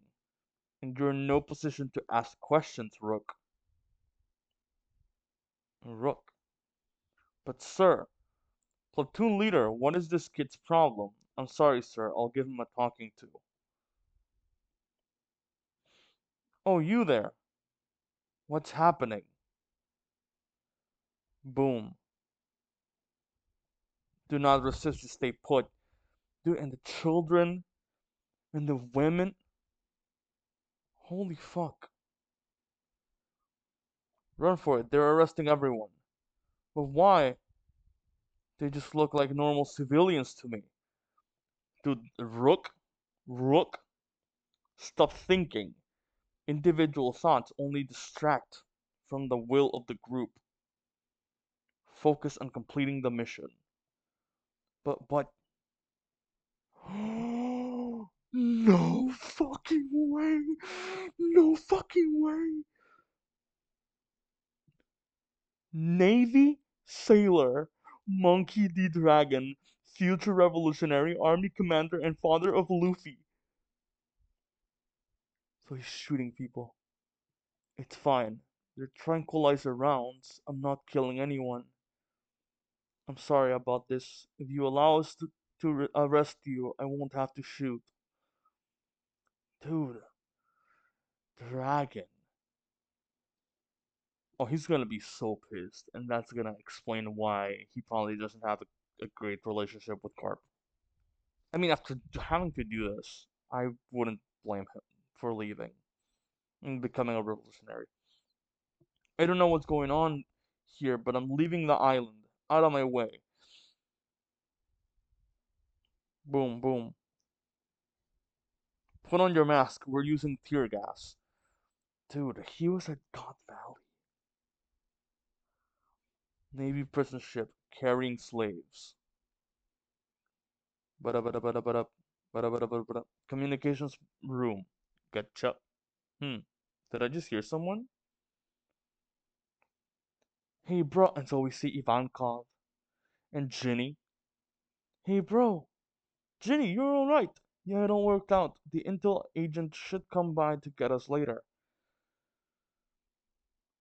and you're in no position to ask questions, Rook. Rook. But sir, platoon leader, what is this kid's problem? I'm sorry, sir, I'll give him a talking to. Oh, you there. What's happening? Boom. Do not resist to stay put. Dude, and the children and the women. Holy fuck. Run for it. They're arresting everyone. But why? They just look like normal civilians to me. Dude, Rook, stop thinking. Individual thoughts only distract from the will of the group. Focus on completing the mission. But no fucking way. No fucking way. Navy sailor, Monkey D. Dragon, future Revolutionary Army commander and father of Luffy. So he's shooting people. It's fine. They're tranquilizer rounds. I'm not killing anyone. I'm sorry about this. If you allow us to arrest you, I won't have to shoot. Dude, Dragon. Oh, he's gonna be so pissed, and that's gonna explain why he probably doesn't have a great relationship with Carp. I mean, after having to do this, I wouldn't blame him for leaving and becoming a revolutionary. I don't know what's going on here, but I'm leaving the island. Out of my way. Boom, boom. Put on your mask. We're using tear gas. Dude, he was at God Valley. Navy prison ship carrying slaves. Bada bada bada bada bada bada bada bada. Communications room. Gotcha. Did I just hear someone? Hey, bro. And so we see Ivankov and Ginny. Hey, bro. Ginny, you're alright. Yeah, it all worked out. The intel agent should come by to get us later.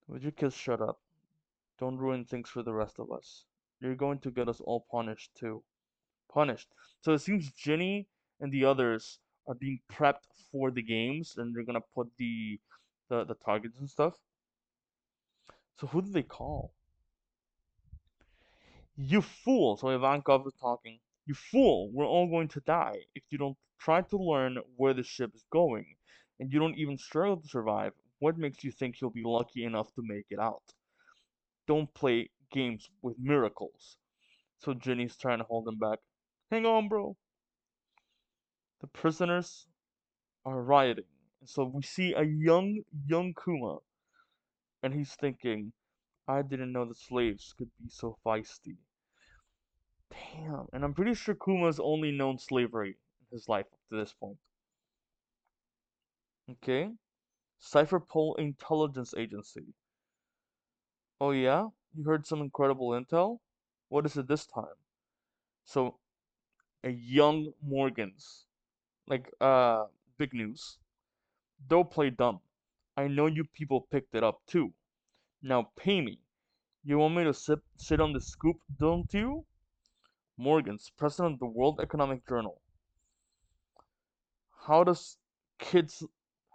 Would you kids shut up? Don't ruin things for the rest of us. You're going to get us all punished too. Punished. So it seems Ginny and the others are being prepped for the games, and they're gonna put the targets and stuff. So who do they call? You fool! So Ivankov is talking. You fool! We're all going to die if you don't try to learn where the ship is going, and you don't even struggle to survive. What makes you think you'll be lucky enough to make it out? Don't play games with miracles. So Ginny's trying to hold him back. Hang on, bro. The prisoners are rioting. And so we see a young Kuma, and he's thinking, I didn't know the slaves could be so feisty. Damn. And I'm pretty sure Kuma's only known slavery in his life up to this point. Okay? Cypherpol Intelligence Agency. Oh yeah? You heard some incredible intel? What is it this time? So, a young Morgans. Like, big news. Don't play dumb. I know you people picked it up too. Now pay me. You want me to sit on the scoop, don't you? Morgans, president of the World Economic Journal. How does kids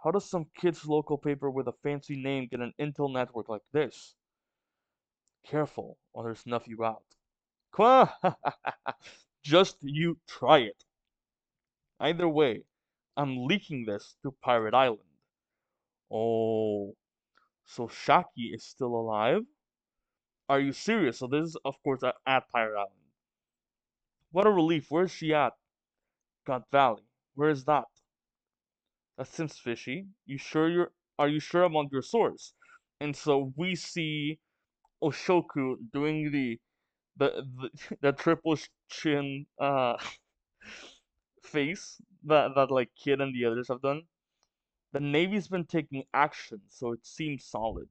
how does some kid's local paper with a fancy name get an intel network like this? Careful, or they'll snuff you out. Qua! Just you try it. Either way, I'm leaking this to Pirate Island. Oh, so Shaki is still alive? Are you serious? So this is, of course, at Pirate Island. What a relief. Where's she at? God Valley. Where is that? That seems fishy. Are you sure about your source? And so we see Oshoku doing the triple chin face that like Kid and the others have done. The Navy's been taking action, so it seems solid.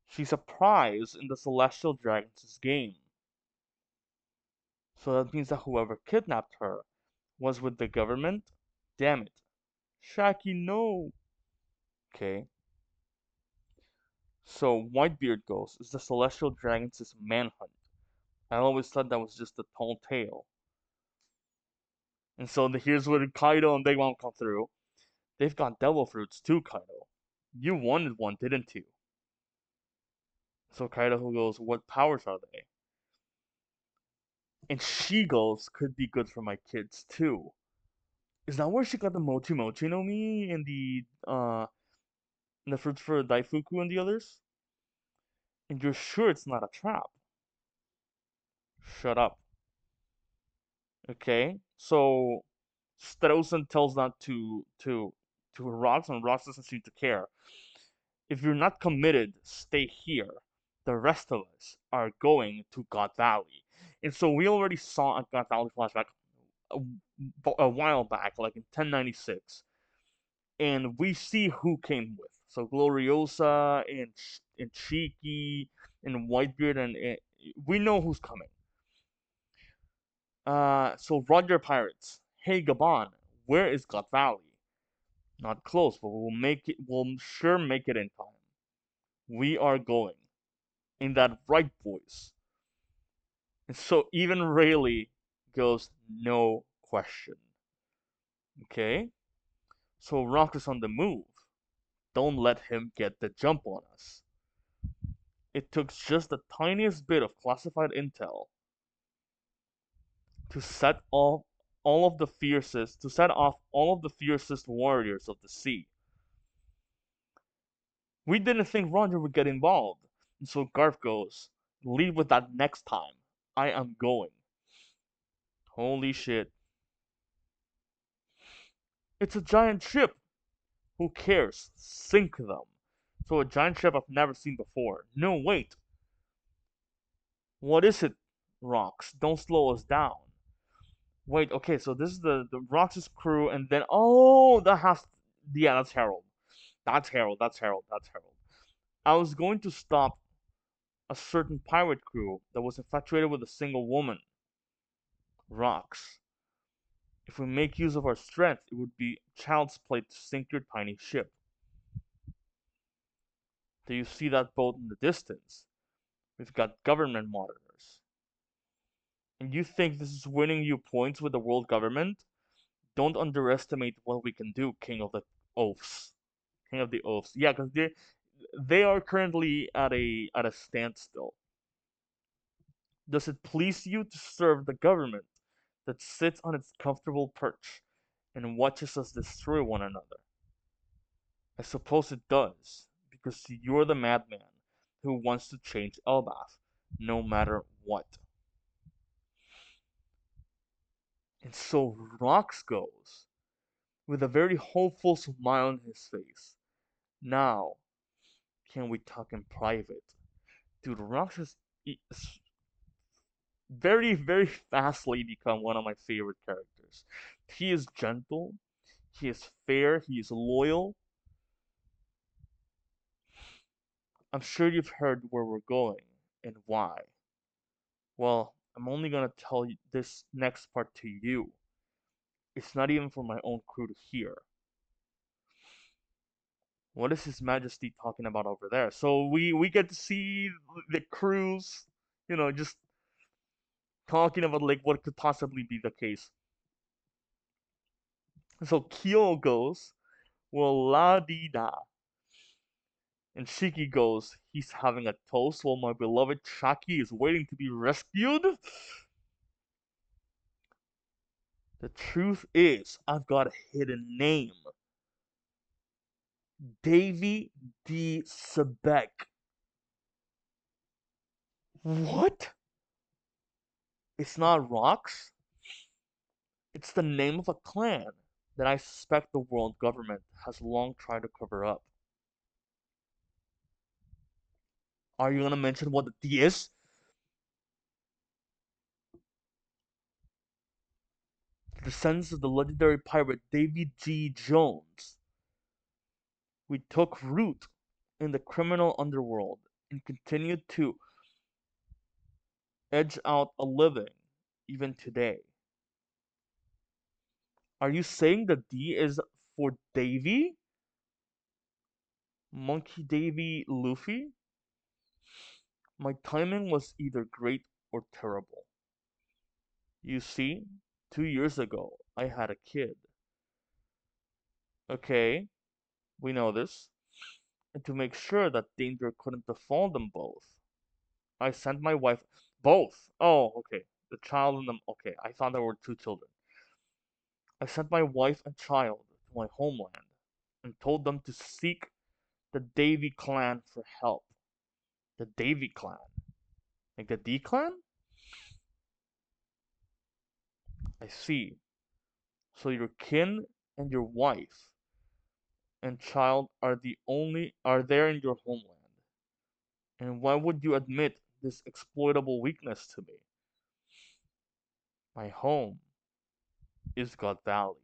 She's a prize in the Celestial Dragons' game. So that means that whoever kidnapped her was with the government? Damn it. Shaki, no. Okay. So Whitebeard goes, is the Celestial Dragons' manhunt. I always thought that was just a tall tale. And so here's where Kaido and Big Mom come through. They've got devil fruits too, Kaido. You wanted one, didn't you? So Kaido goes, what powers are they? And she goes, could be good for my kids too. Is that where she got the Mochi Mochi no Mi and the fruits for Daifuku and the others? And you're sure it's not a trap? Shut up. Okay, so Strausen tells that to Rox, and Rox doesn't seem to care. If you're not committed, stay here. The rest of us are going to God Valley. And so we already saw a God Valley flashback a, a while back, like in 1096, and we see who came with. So Gloriosa and Cheeky and Whitebeard, and we know who's coming. So Roger Pirates. Hey Gabon, where is God Valley? Not close, but we'll make it. We'll sure make it in time. We are going. In that right, boys. And so even Rayleigh goes, no question. Okay? So Rock is on the move. Don't let him get the jump on us. It took just the tiniest bit of classified intel to set off all of the fiercest warriors of the sea. We didn't think Roger would get involved, and so Garth goes, "Lead with that next time. I am going." Holy shit. It's a giant ship. Who cares? Sink them. So a giant ship I've never seen before. No, wait. What is it? Rocks. Don't slow us down. Wait, okay, so this is the Rox's crew, and then oh, yeah, that's Harald. That's Harald. That's Harald. That's Harald. I was going to stop a certain pirate crew that was infatuated with a single woman. Rocks. If we make use of our strength, it would be child's play to sink your tiny ship. Do you see that boat in the distance? We've got government monitors. And you think this is winning you points with the world government? Don't underestimate what we can do, King of the Oaths. King of the Oaths. Yeah, because they are currently at a standstill. Does it please you to serve the government that sits on its comfortable perch and watches us destroy one another? I suppose it does, because you're the madman who wants to change Elbaf, no matter what. And so Rox goes, with a very hopeful smile on his face. Now, can we talk in private? Dude, Rox has very, very fastly become one of my favorite characters. He is gentle, he is fair, he is loyal. I'm sure you've heard where we're going and why. Well, I'm only gonna tell you this next part to you. It's not even for my own crew to hear. What is His Majesty talking about over there? So we get to see the crews, just talking about like what could possibly be the case. So Kyo goes, well, la di da. And Shiki goes, he's having a toast while my beloved Shaki is waiting to be rescued? The truth is, I've got a hidden name. Davy D. Sebek. What? It's not rocks? It's the name of a clan that I suspect the world government has long tried to cover up. Are you gonna mention what the D is? The descendants of the legendary pirate Davy G. Jones. We took root in the criminal underworld and continued to edge out a living even today. Are you saying the D is for Davy? Monkey Davy Luffy? My timing was either great or terrible. You see, 2 years ago, I had a kid. Okay, we know this. And to make sure that danger couldn't befall them both, I sent my wife. Both? Oh, okay. The child and them. Okay, I thought there were two children. I sent my wife and child to my homeland and told them to seek the Davy clan for help. The Davy clan? Like the D clan? I see. So your kin and your wife and child are there in your homeland. And why would you admit this exploitable weakness to me? My home is God Valley.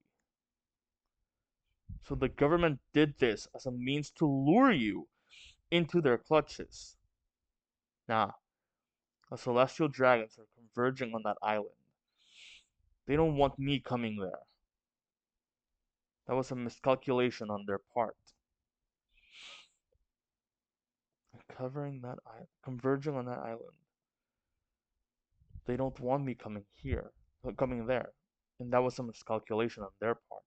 So the government did this as a means to lure you into their clutches. Nah, the celestial dragons are converging on that island. They don't want me coming there. That was a miscalculation on their part. Covering that island, converging on that island. They don't want me coming here, coming there. And that was a miscalculation on their part.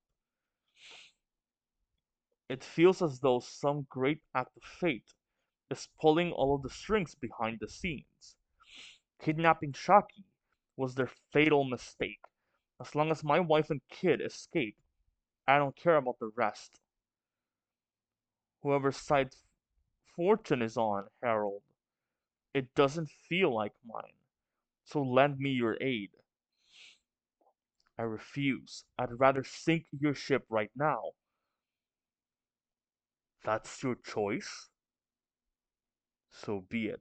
It feels as though some great act of fate is pulling all of the strings behind the scenes. Kidnapping Shaki was their fatal mistake, As long as my wife and kid escape, I don't care about the rest. Whoever side fortune is on, Harald, it doesn't feel like mine. So lend me your aid. I refuse. I'd rather sink your ship right now. That's your choice? So be it.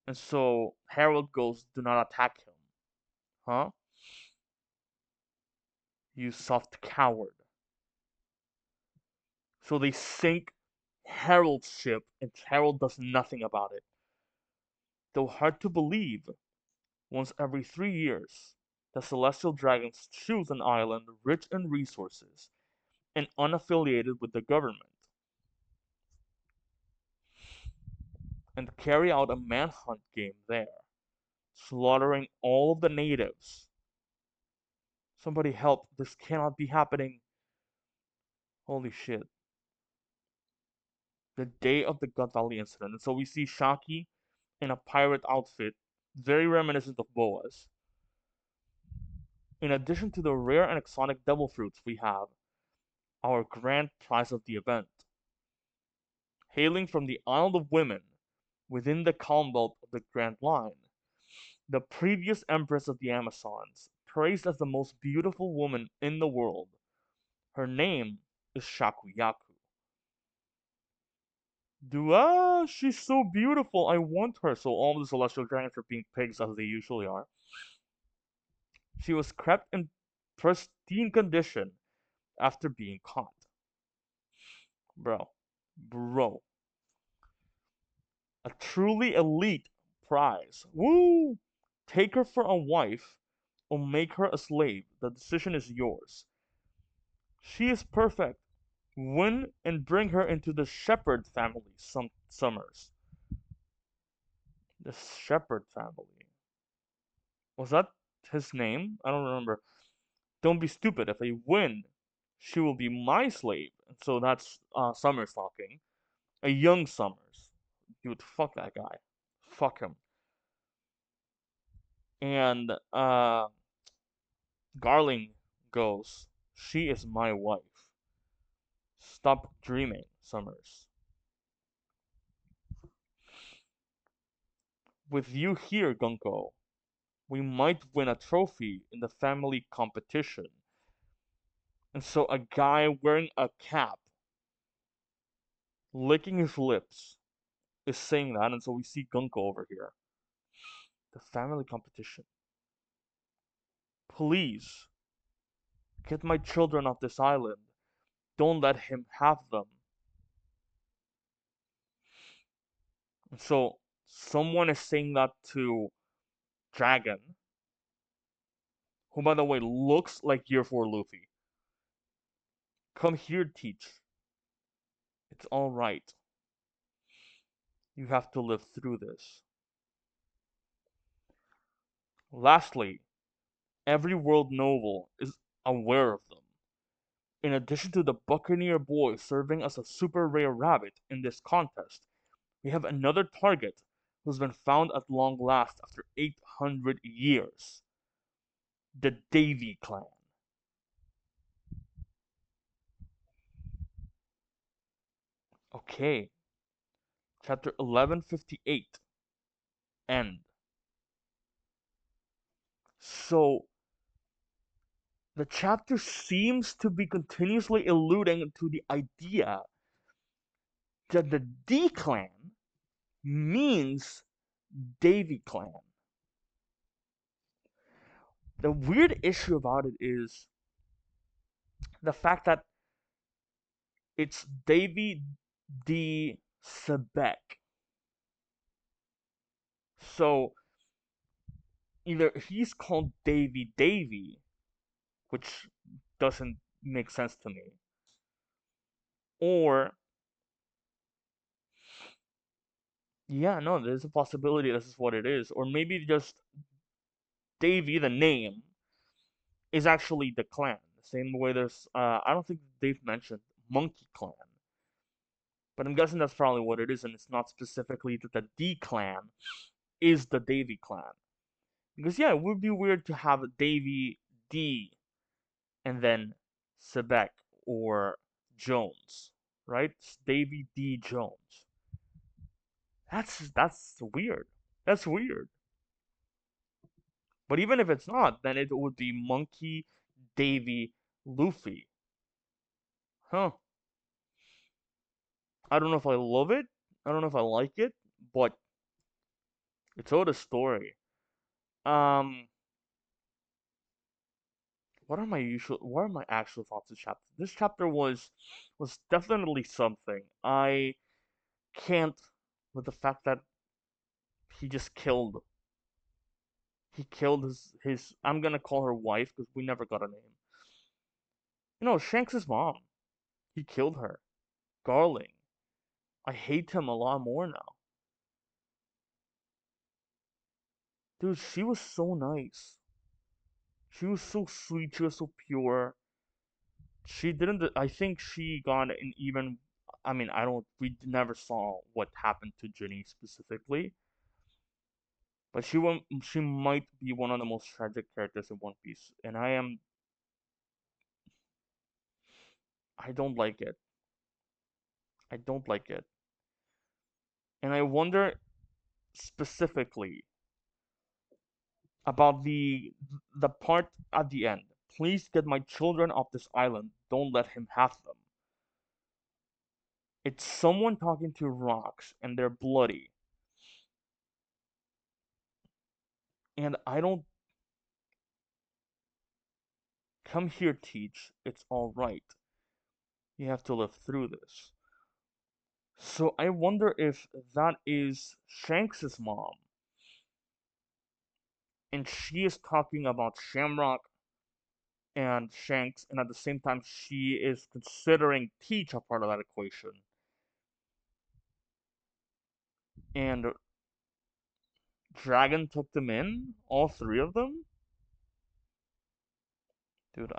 And so Harald goes, do not attack him. Huh? You soft coward. So they sink Harald's ship, and Harald does nothing about it. Though hard to believe, once every 3 years, the celestial dragons choose an island rich in resources and unaffiliated with the government, and carry out a manhunt game there, slaughtering all of the natives. Somebody help, this cannot be happening. Holy shit. The day of the Gut Valley incident. And so we see Shaki in a pirate outfit, very reminiscent of Boa's. In addition to the rare and exotic devil fruits, we have our grand prize of the event. Hailing from the Isle of Women, within the calm belt of the Grand Line, the previous Empress of the Amazons, praised as the most beautiful woman in the world. Her name is Shakuyaku. She's so beautiful, I want her. So all the celestial dragons are being pigs as they usually are. She was kept in pristine condition after being caught. Bro. A truly elite prize. Woo! Take her for a wife or make her a slave. The decision is yours. She is perfect. Win and bring her into the Shepherd family summers. The Shepherd family. Was that his name? I don't remember. Don't be stupid. If I win, she will be my slave. And so that's Summers talking. A young Summers. Dude, fuck that guy. Fuck him. And Garling goes, she is my wife. Stop dreaming, Summers. With you here, Gunko, we might win a trophy in the family competition. And so a guy wearing a cap, licking his lips, is saying that, and so we see Gunko over here. The family competition. Please, get my children off this island. Don't let him have them. And so someone is saying that to Dragon, who by the way looks like Year 4 Luffy. Come here, Teach. It's alright. You have to live through this. Lastly, every world noble is aware of them. In addition to the Buccaneer boy serving as a super rare rabbit in this contest, we have another target who's been found at long last after 800 years. The Davy clan. Okay. Chapter 1158. End. So, the chapter seems to be continuously alluding to the idea that the D clan means Davy clan. The weird issue about it is the fact that it's Davy D. Sebek. So either he's called Davy, which doesn't make sense to me, or yeah, no, there's a possibility this is what it is, or maybe just Davy, the name, is actually the clan. The same way there's, I don't think they've mentioned Monkey Clan, but I'm guessing that's probably what it is, and it's not specifically that the D clan is the Davy clan. Because yeah, it would be weird to have Davy D and then Sebek or Jones, right? It's Davy D Jones. That's weird. That's weird. But even if it's not, then it would be Monkey, Davy, Luffy. Huh. I don't know if I love it. I don't know if I like it, but it's all a story. Um, what are my actual thoughts of chapter? This chapter was definitely something. I can't with the fact that he just killed his I'm gonna call her wife because we never got a name. Shanks' mom. He killed her. Garling. I hate him a lot more now. Dude, she was so nice. She was so sweet, she was so pure. She didn't I think she got an even I mean, I don't we never saw what happened to Ginny specifically, but she might be one of the most tragic characters in One Piece, and I don't like it. I don't like it. And I wonder specifically about the part at the end. Please get my children off this island. Don't let him have them. It's someone talking to rocks and they're bloody. And I don't come here, teach. It's all right. You have to live through this. So I wonder if that is Shanks's mom, and she is talking about Shamrock and Shanks, and at the same time she is considering Teach a part of that equation. And Dragon took them in, all three of them. Dude,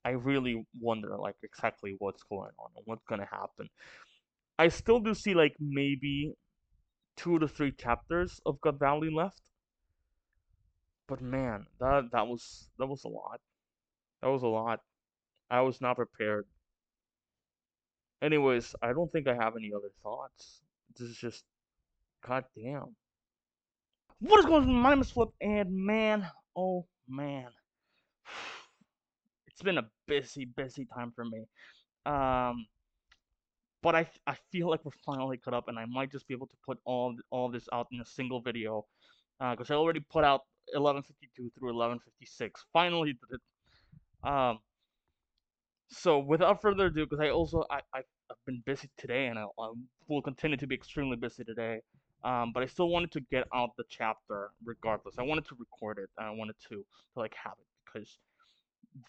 I really wonder like exactly what's going on and what's gonna happen. I still do see like maybe 2 to 3 chapters of God Valley left, but man, that was a lot. That was a lot. I was not prepared. Anyways, I don't think I have any other thoughts. This is just goddamn. What is going on? My name is Flip, and man, oh man, it's been a busy time for me. Um, but I feel like we're finally caught up, and I might just be able to put all this out in a single video, because I already put out 1152 through 1156. Finally did it. So without further ado, because I've been busy today, and I will continue to be extremely busy today. But I still wanted to get out the chapter regardless. I wanted to record it, and I wanted to like have it because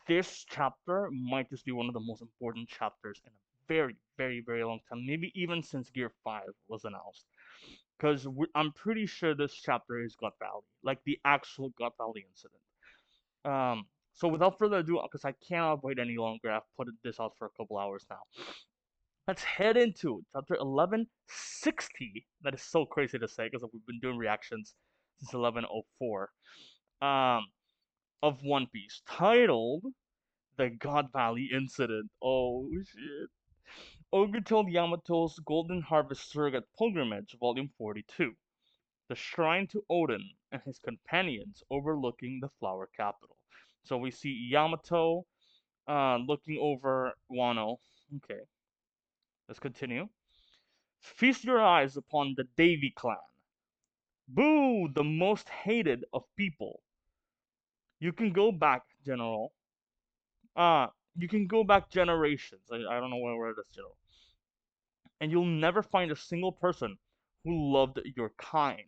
this chapter might just be one of the most important chapters in a very long time, maybe even since Gear 5 was announced. Because I'm pretty sure this chapter is God Valley, like the actual God Valley incident. So without further ado, because I cannot wait any longer, I've put this out for a couple hours now. Let's head into chapter 1160. That is so crazy to say because we've been doing reactions since 1104. Um, of One Piece, titled "The God Valley Incident." Oh shit! Ogre told Yamato's Golden Harvest Surrogate Pilgrimage, Volume 42. The Shrine to Odin and his companions overlooking the Flower Capital. So we see Yamato looking over Wano. Okay, let's continue. Feast your eyes upon the Davy clan. Boo, the most hated of people. You can go back, General. You can go back generations. I don't know where it is, General. And you'll never find a single person who loved your kind.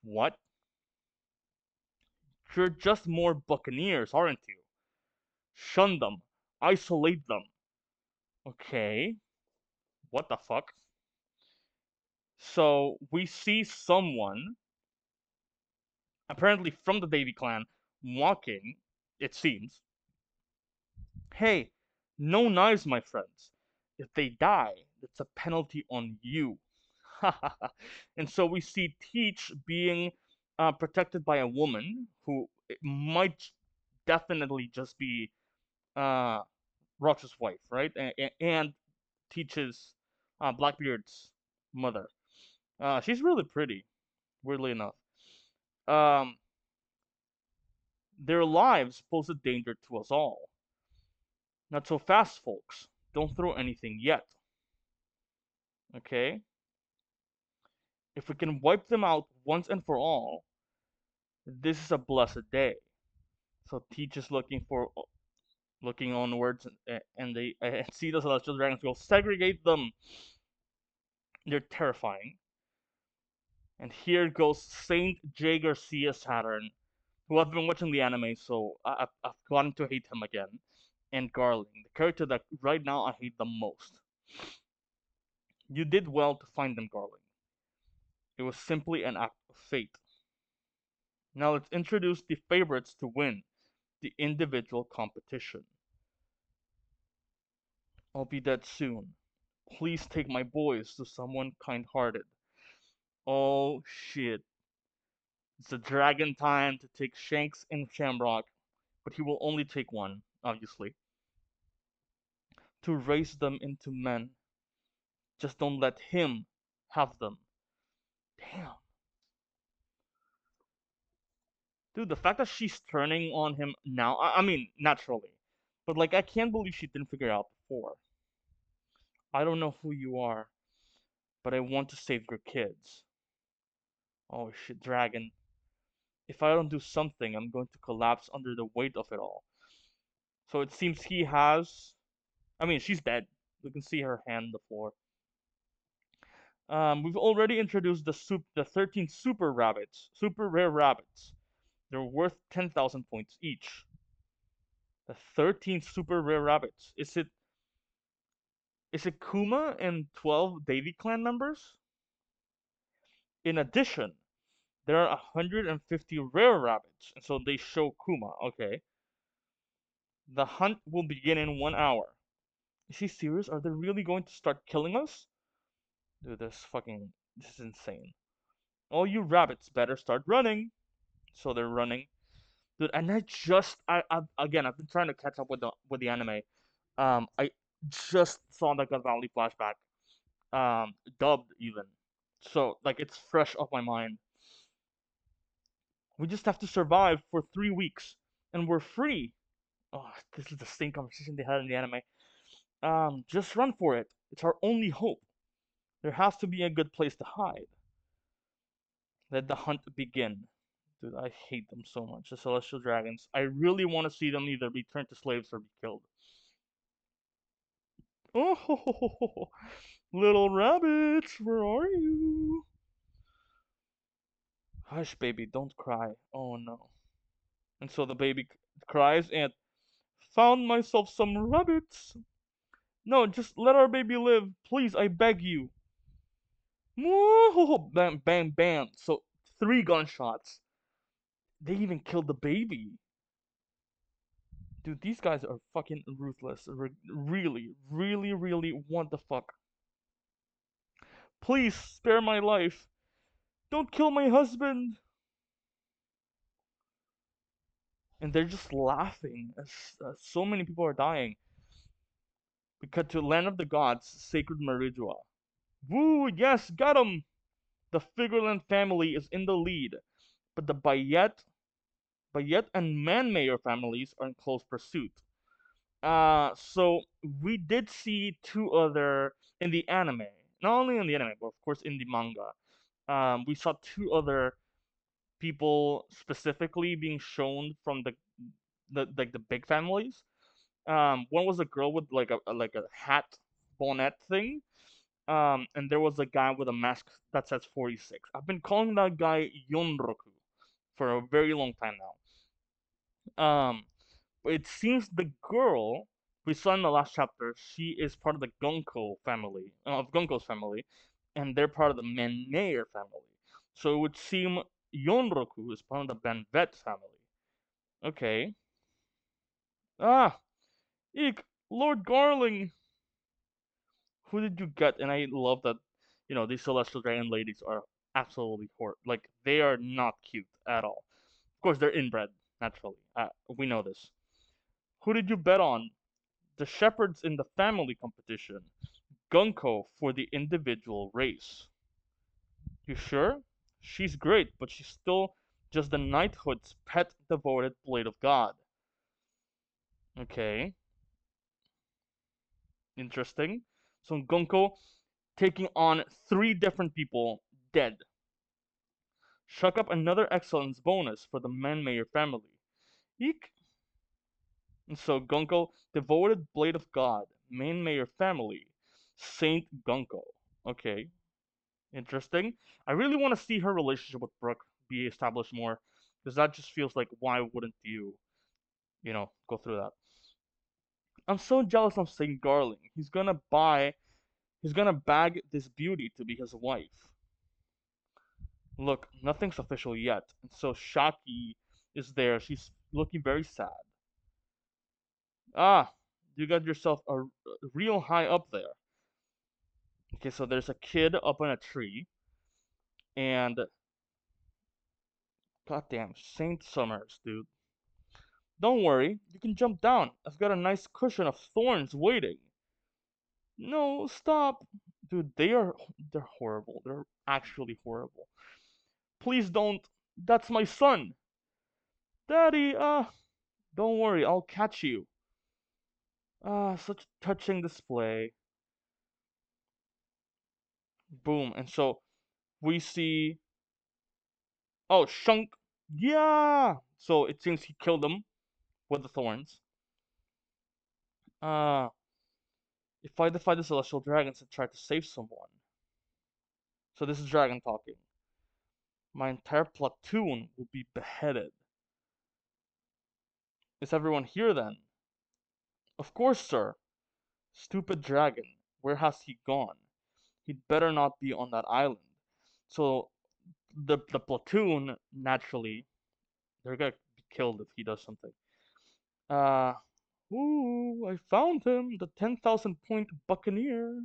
What? You're just more buccaneers, aren't you? Shun them. Isolate them. Okay. What the fuck? So we see someone, apparently from the Davy clan, walking, it seems. Hey, no knives, my friends. If they die, it's a penalty on you. And so we see Teach being protected by a woman who might definitely just be uh, Roach's wife, right? And Teach's Blackbeard's mother. She's really pretty, weirdly enough. Um, their lives pose a danger to us all. Not so fast, folks. Don't throw anything yet. Okay? If we can wipe them out once and for all, this is a blessed day. So Teach is looking onwards, and they see the celestial dragons go segregate them. They're terrifying. And here goes Saint J. Garcia Saturn, who I've been watching the anime, so I've gotten to hate him again. And Garling, the character that right now I hate the most. You did well to find them, Garling. It was simply an act of fate. Now let's introduce the favorites to win the individual competition. I'll be dead soon. Please take my boys to someone kind-hearted. Oh shit. It's a dragon time to take Shanks and Shamrock, but he will only take one, obviously. To raise them into men. Just don't let him have them. Damn. Dude, the fact that she's turning on him now, I mean, naturally. But like, I can't believe she didn't figure it out before. I don't know who you are, but I want to save your kids. Oh shit, dragon. If I don't do something, I'm going to collapse under the weight of it all. So it seems he has. I mean, she's dead. You can see her hand on the floor. We've already introduced the 13 super rabbits, super rare rabbits. They're worth 10,000 points each. The 13 super rare rabbits. Is it Kuma and 12 Davy Clan members? In addition, there are 150 rare rabbits, and so they show Kuma. Okay. The hunt will begin in 1 hour. Is he serious? Are they really going to start killing us? Dude, this is insane. All you rabbits better start running. So they're running. Dude, and I've been trying to catch up with the anime. I just saw the God Valley flashback, dubbed even. So like it's fresh off my mind. We just have to survive for 3 weeks, and we're free. Oh, this is the same conversation they had in the anime. Just run for it. It's our only hope. There has to be a good place to hide. Let the hunt begin. Dude, I hate them so much. The Celestial Dragons. I really want to see them either be turned to slaves or be killed. Oh, little rabbits, where are you? Hush, baby, don't cry. Oh no. And so the baby cries and found myself some rabbits. No, just let our baby live. Please, I beg you. Whoa, bam, bam, bam. So 3 gunshots. They even killed the baby. Dude, these guys are fucking ruthless. Really, really, really, what the fuck? Please spare my life. Don't kill my husband. And they're just laughing as so many people are dying. We cut to Land of the Gods, Sacred Meridua. Woo, yes, got him! The Figureland family is in the lead, but the Bayet and Manmayer families are in close pursuit. So we did see 2 other in the anime, not only in the anime, but of course in the manga. We saw 2 other people specifically being shown from the big families. One was a girl with like a hat bonnet thing. And there was a guy with a mask that says 46. I've been calling that guy Yonroku for a very long time now. It seems the girl we saw in the last chapter, she is part of the Gunko's family, and they're part of the Menneir family. So it would seem Yonroku is part of the Banvet family. Okay. Ah, eek, Lord Garling. Who did you get? And I love that. these Celestial Dragon ladies are absolutely like they are not cute at all. Of course, they're inbred naturally. We know this. Who did you bet on? The shepherds in the family competition. Gunko for the individual race. You sure? She's great, but she's still just the knighthood's pet devoted blade of God. Okay, interesting. So Gunko taking on 3 different people dead. Chuck up another excellence bonus for the Man-Mayer family. Eek. And so Gunko, devoted blade of God, Man-Mayer family, Saint Gunko. Okay, interesting. I really want to see her relationship with Brooke be established more, because that just feels like why wouldn't you go through that? I'm so jealous of Saint Garling. He's gonna bag this beauty to be his wife. Look, nothing's official yet, and so Shaki is there. She's looking very sad. Ah, you got yourself a real high up there. Okay, so there's a kid up in a tree, and goddamn Saint Summers, dude. Don't worry, you can jump down. I've got a nice cushion of thorns waiting. No, stop. Dude, they're horrible. They're actually horrible. Please don't. That's my son. Daddy, don't worry, I'll catch you. Such touching display. Boom. And so we see, oh, Shunk. Yeah. So it seems he killed him with the thorns. Uh, if I defy the celestial dragons and try to save someone. So this is Dragon talking. My entire platoon will be beheaded. Is everyone here then? Of course, sir. Stupid dragon. Where has he gone? He'd better not be on that island. So the platoon, naturally, they're gonna be killed if he does something. Uh, ooh, I found him, the 10,000 point buccaneer.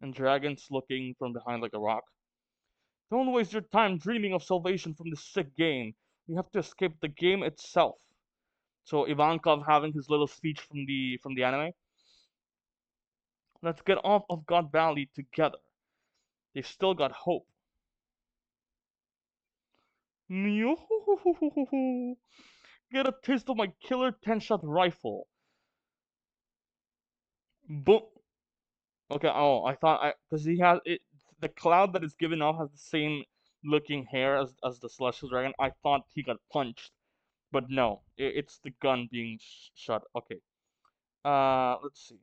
And Dragon's looking from behind like a rock. Don't waste your time dreaming of salvation from this sick game. We have to escape the game itself. So Ivankov having his little speech from the anime. Let's get off of God Valley together. They've still got hope. Get a taste of my killer 10-shot rifle. Boom. Okay, oh, I thought because he has it, the cloud that is given off has the same looking hair as the Celestial Dragon. I thought he got punched, but no, it's the gun being shot. Okay, let's see.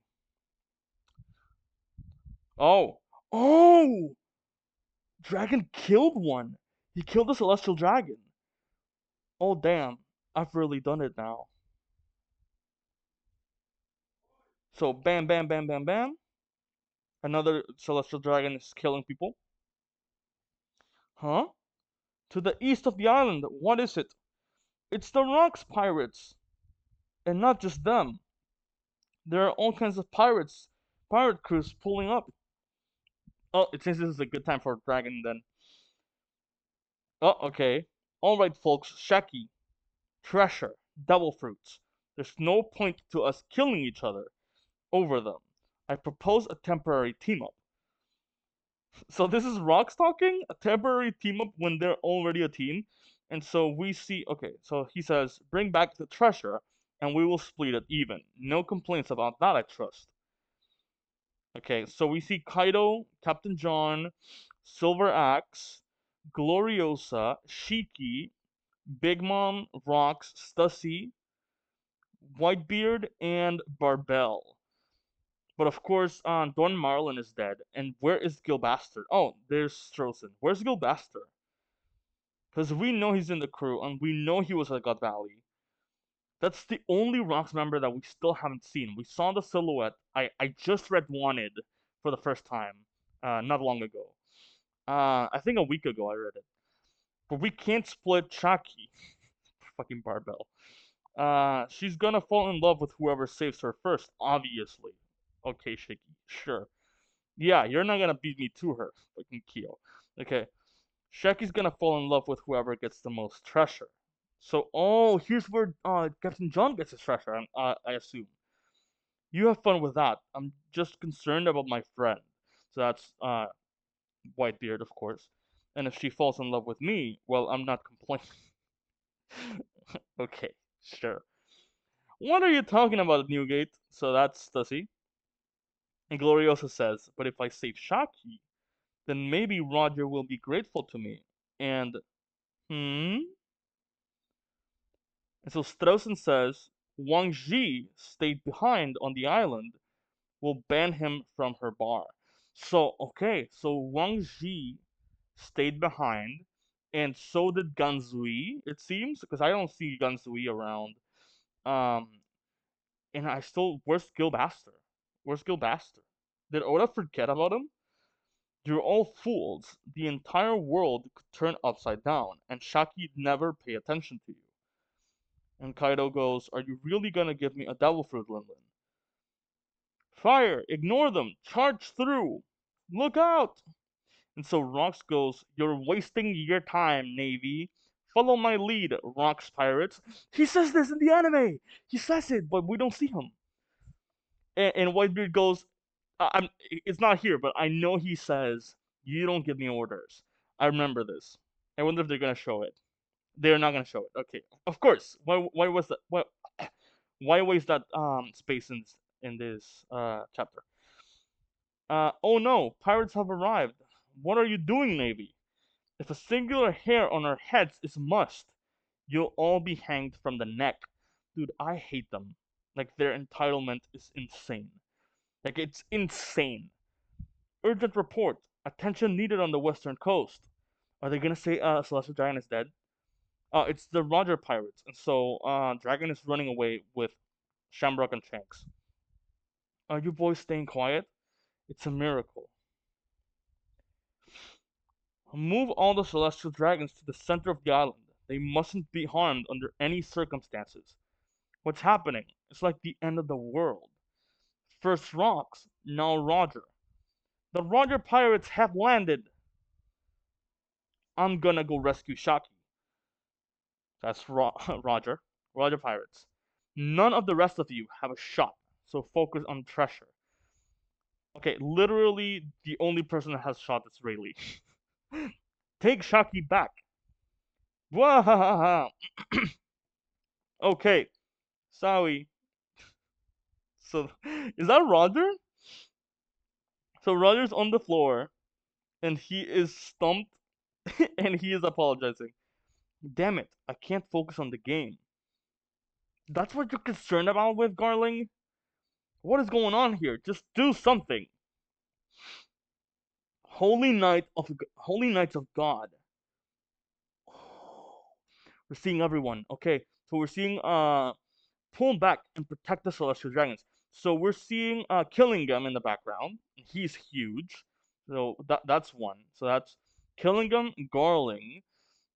Oh, oh, Dragon killed one. He killed the Celestial Dragon. Oh damn, I've really done it now. So bam, bam, bam, bam, bam. Another Celestial Dragon is killing people. Huh? To the east of the island. What is it? It's the Rocks Pirates. And not just them. There are all kinds of pirate crews pulling up. Oh, it seems this is a good time for a dragon then. Oh, okay. Alright, folks. Shaki, Treasure, Devil Fruits. There's no point to us killing each other over them. I propose a temporary team up. So this is Rocks talking, a temporary team up when they're already a team. And so we see, okay, so he says, bring back the treasure and we will split it even. No complaints about that, I trust. Okay, so we see Kaido, Captain John, Silver Axe, Gloriosa, Shiki, Big Mom, Rocks, Stussy, Whitebeard, and Barbell. But of course, Don Marlin is dead. And where is Gilbastard? Oh, there's Strozen. Where's Gilbastard? Because we know he's in the crew, and we know he was at God Valley. That's the only Rocks member that we still haven't seen. We saw the silhouette. I just read Wanted for the first time, not long ago. I think a week ago I read it. But we can't split Chucky. Fucking Barbell. She's gonna fall in love with whoever saves her first, obviously. Okay, Shiki, sure. Yeah, you're not gonna beat me to her, fucking Kyo. Okay. Shaki's gonna fall in love with whoever gets the most treasure. So, oh, here's where Captain John gets his treasure, I assume. You have fun with that. I'm just concerned about my friend. So that's Whitebeard, of course. And if she falls in love with me, well, I'm not complaining. Okay, sure. What are you talking about, Newgate? So that's Stussy. And Gloriosa says, but if I save Shaki, then maybe Roger will be grateful to me. And, hmm? And so Straussen says, Wang Ji stayed behind on the island, will ban him from her bar. So, okay, so Wang Ji stayed behind, and so did Ganzui, it seems, because I don't see Ganzui around. Um, and I still, where's Gilbaster? Where's Gilbaster? Did Oda forget about him? You're all fools. The entire world could turn upside down, and Shaki'd never pay attention to you. And Kaido goes, are you really gonna give me a devil fruit, Linlin? Fire! Ignore them! Charge through! Look out! And so Rox goes, you're wasting your time, Navy. Follow my lead, Rox pirates. He says this in the anime! He says it, but we don't see him. And Whitebeard goes, it's not here, but I know he says, you don't give me orders. I remember this. I wonder if they're gonna show it. They're not gonna show it. Okay, of course. Why was that? Why waste that space in this chapter? Oh no, pirates have arrived. What are you doing, Navy? If a singular hair on our heads is must, you'll all be hanged from the neck. Dude, I hate them. Like, their entitlement is insane. Like, it's insane. Urgent report. Attention needed on the western coast. Are they gonna say Celestial Dragon is dead? It's the Roger Pirates, and so Dragon is running away with Shamrock and Shanks. Are you boys staying quiet? It's a miracle. Move all the celestial dragons to the center of the island. They mustn't be harmed under any circumstances. What's happening? It's like the end of the world. First Rox, now Roger. The Roger pirates have landed. I'm gonna go rescue Shaki. That's Roger. Roger pirates. None of the rest of you have a shot, so focus on treasure. Okay, literally the only person that has shot is Rayleigh. Take Shaki back. Wahahaha. Okay, sorry. So, is that Roger? So Roger's on the floor, and he is stumped, and he is apologizing. Damn it, I can't focus on the game. That's what you're concerned about with Garling? What is going on here? Just do something. Holy Knights of God. We're seeing everyone. Okay, so we're seeing pull back and protect the celestial dragons. So we're seeing Killingham in the background. He's huge. So that's one. So that's Killingham, Garling,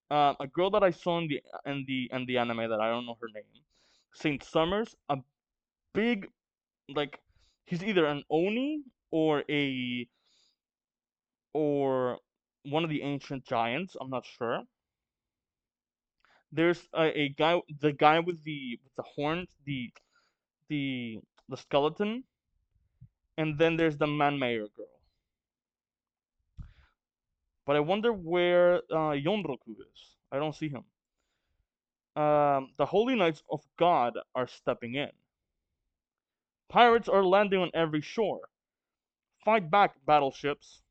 a girl that I saw in the anime that I don't know her name. Saint Summers, a big, like, he's either an Oni or a or one of the ancient giants. I'm not sure. There's a guy, the guy with the horns, the the skeleton, and then there's the man mayor girl. But I wonder where Yonroku is. I don't see him. The Holy Knights of God are stepping in. Pirates are landing on every shore. Fight back, battleships.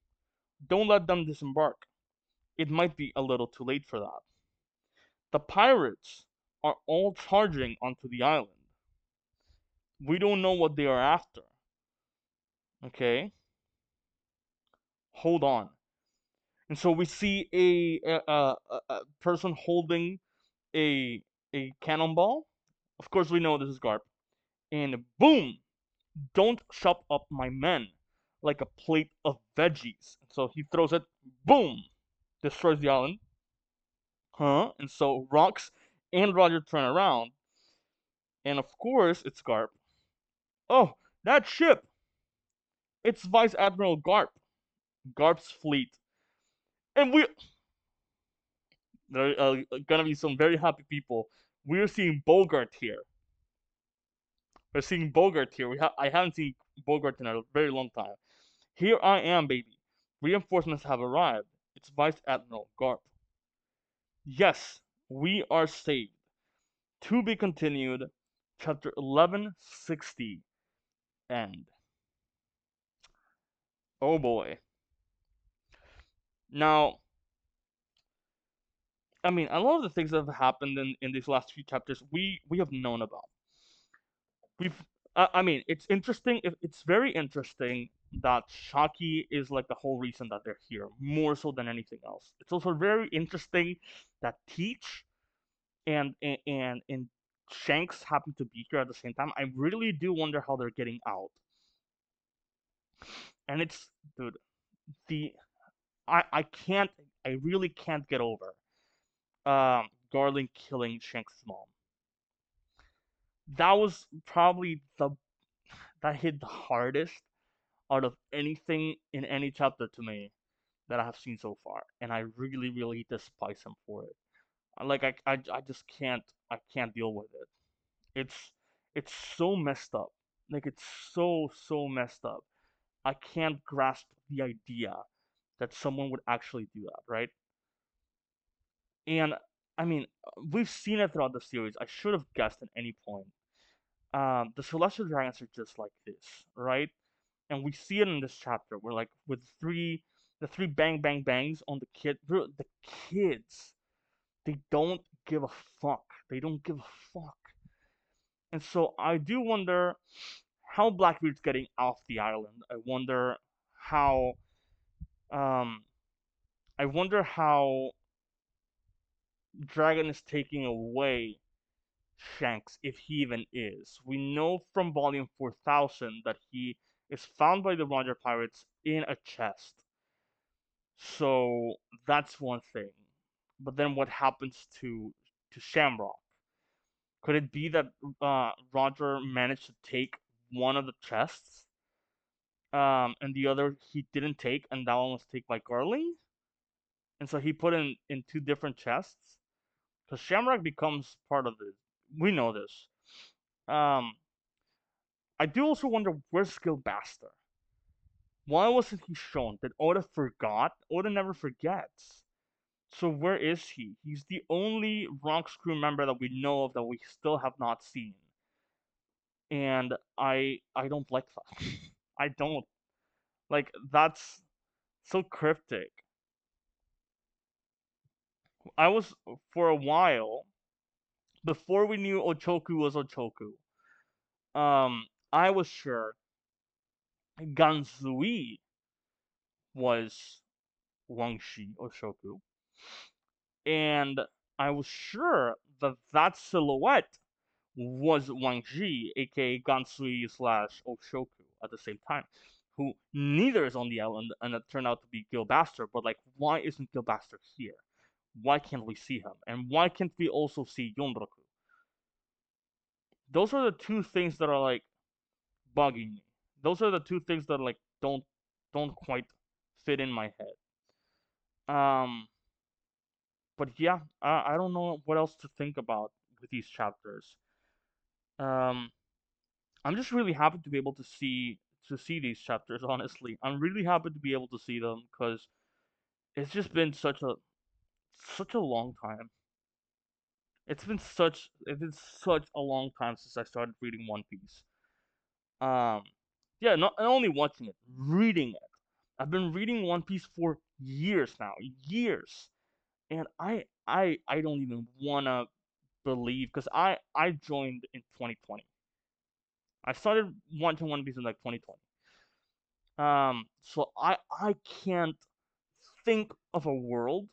Don't let them disembark. It might be a little too late for that. The pirates are all charging onto the island. We don't know what they are after. Okay? Hold on. And so we see a person holding a a cannonball. Of course, we know this is Garp. And boom! Don't chop up my men like a plate of veggies. So he throws it. Boom! Destroys the island. Huh? And so Rox and Roger turn around. And of course, it's Garp. Oh, that ship! It's Vice Admiral Garp's fleet, and there are gonna be some very happy people. We're seeing Bogart here. We're seeing Bogart here. I haven't seen Bogart in a very long time. Here I am, baby. Reinforcements have arrived. It's Vice Admiral Garp. Yes, we are saved. To be continued. Chapter 1160. End. Oh boy. Now, I mean, a lot of the things that have happened in these last few chapters, we have known about. We've, I mean, it's interesting. It's very interesting that Shaki is like the whole reason that they're here, more so than anything else. It's also very interesting that Teach and Shanks happen to be here at the same time. I really do wonder how they're getting out. And it's, dude, the I can't, I really can't get over Garland killing Shanks' mom. That was probably that hit the hardest out of anything in any chapter to me that I have seen so far, and I really, really despise him for it. Like I just can't deal with it. It's it's so messed up. Like it's so messed up. I can't grasp the idea that someone would actually do that, right? And I mean, we've seen it throughout the series. I should have guessed at any point. The Celestial Dragons are just like this, right? And we see it in this chapter where, like, with the three bang bang bangs on the kid, the kids, they don't give a fuck. They don't give a fuck. And so I do wonder how Blackbeard's getting off the island. How, um, I wonder how Dragon is taking away Shanks, if he even is. We know from Volume 4000 that he is found by the Roger Pirates in a chest. So that's one thing. But then what happens to Shamrock? Could it be that Roger managed to take one of the chests, and the other he didn't take, and that one was taken by Garling? And so he put in two different chests? Because Shamrock becomes part of this. We know this. Um, I do also wonder where's Skillbuster. Why wasn't he shown? Did Oda forgot? Oda never forgets. So where is he? He's the only Rock's crew member that we know of that we still have not seen. And I don't like that. I don't. Like, that's so cryptic. I was, for a while, before we knew Ochoku was Ochoku, I was sure Ganzui was Wang Shi Oshoku, and I was sure that that silhouette was Wang Ji, aka Gansui slash Oshoku, at the same time, who neither is on the island, and it turned out to be Gilbaster. But like, why isn't Gilbaster here? Why can't we see him? And why can't we also see Yonroku? Those are the two things that are like bugging me. Those are the two things that like don't quite fit in my head. Um, but yeah, I don't know what else to think about with these chapters. Um, I'm just really happy to be able to see these chapters. Honestly, I'm really happy to be able to see them because it's just been such a long time. It's been such a long time since I started reading One Piece. Um, yeah, not only watching it, reading it. I've been reading One Piece for years now, years, and I don't even wanna believe because I joined in 2020. I started watching One Piece in like 2020. So I can't think of a world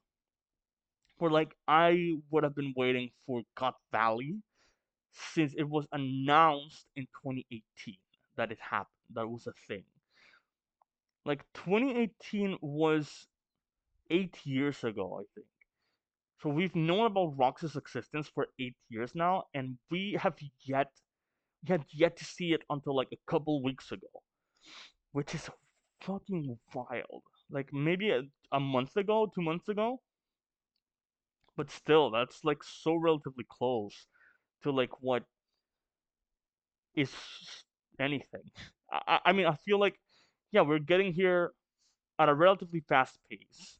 where like I would have been waiting for God Valley since it was announced in 2018 that it happened. That was a thing. Like 2018 was 8 years ago, I think. So we've known about Rox's existence for 8 years now, and we have yet to see it until like a couple weeks ago, which is fucking wild. Like maybe a month ago, 2 months ago, but still, that's like so relatively close to like what is anything. I mean, I feel like, yeah, we're getting here at a relatively fast pace.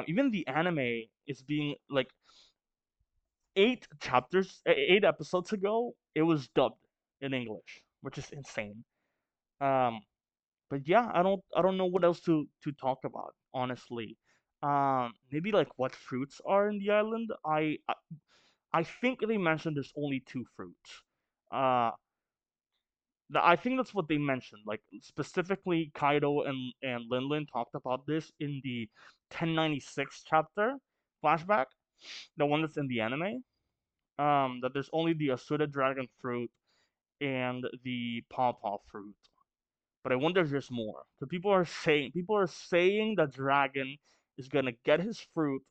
Even the anime is being like 8 episodes ago, it was dubbed in English, which is insane. Um, but yeah, I don't know what else to talk about, honestly. Maybe like what fruits are in the island. I think they mentioned there's only two fruits. Uh, I think that's what they mentioned. Like specifically, Kaido and Linlin talked about this in the 1096 chapter flashback, the one that's in the anime. That there's only the Asura dragon fruit and the pawpaw fruit. But I wonder if there's more. So people are saying the dragon is gonna get his fruit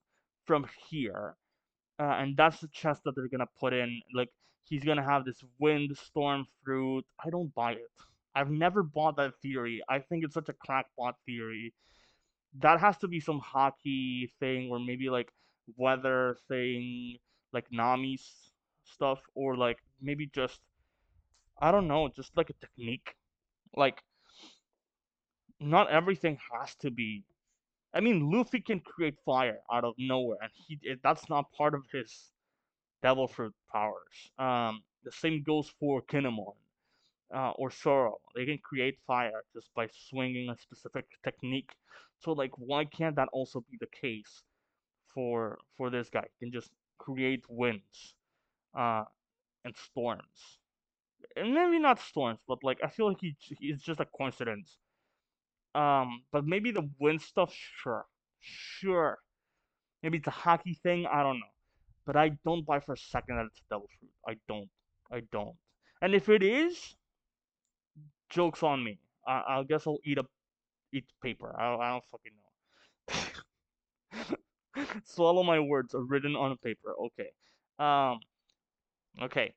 from here, and that's the chest that they're gonna put in. Like he's gonna have this windstorm fruit. I don't buy it. I've never bought that theory. I think it's such a crackpot theory. That has to be some hockey thing, or maybe like weather thing, like Nami's stuff, or like maybe just I don't know, just like a technique. Like not everything has to be. I mean, Luffy can create fire out of nowhere, and that's not part of his devil fruit powers. The same goes for Kinemon or Zoro. They can create fire just by swinging a specific technique. So like, why can't that also be the case for this guy? He can just create winds uh, and storms, and maybe not storms, but like I feel like it's just a coincidence. But maybe the wind stuff, sure, sure. Maybe it's a hockey thing. I don't know. But I don't buy for a second that it's devil fruit. I don't. I don't. And if it is, jokes on me. I guess I'll eat paper. I don't fucking know. Swallow my words are written on paper. Okay. Um. Okay.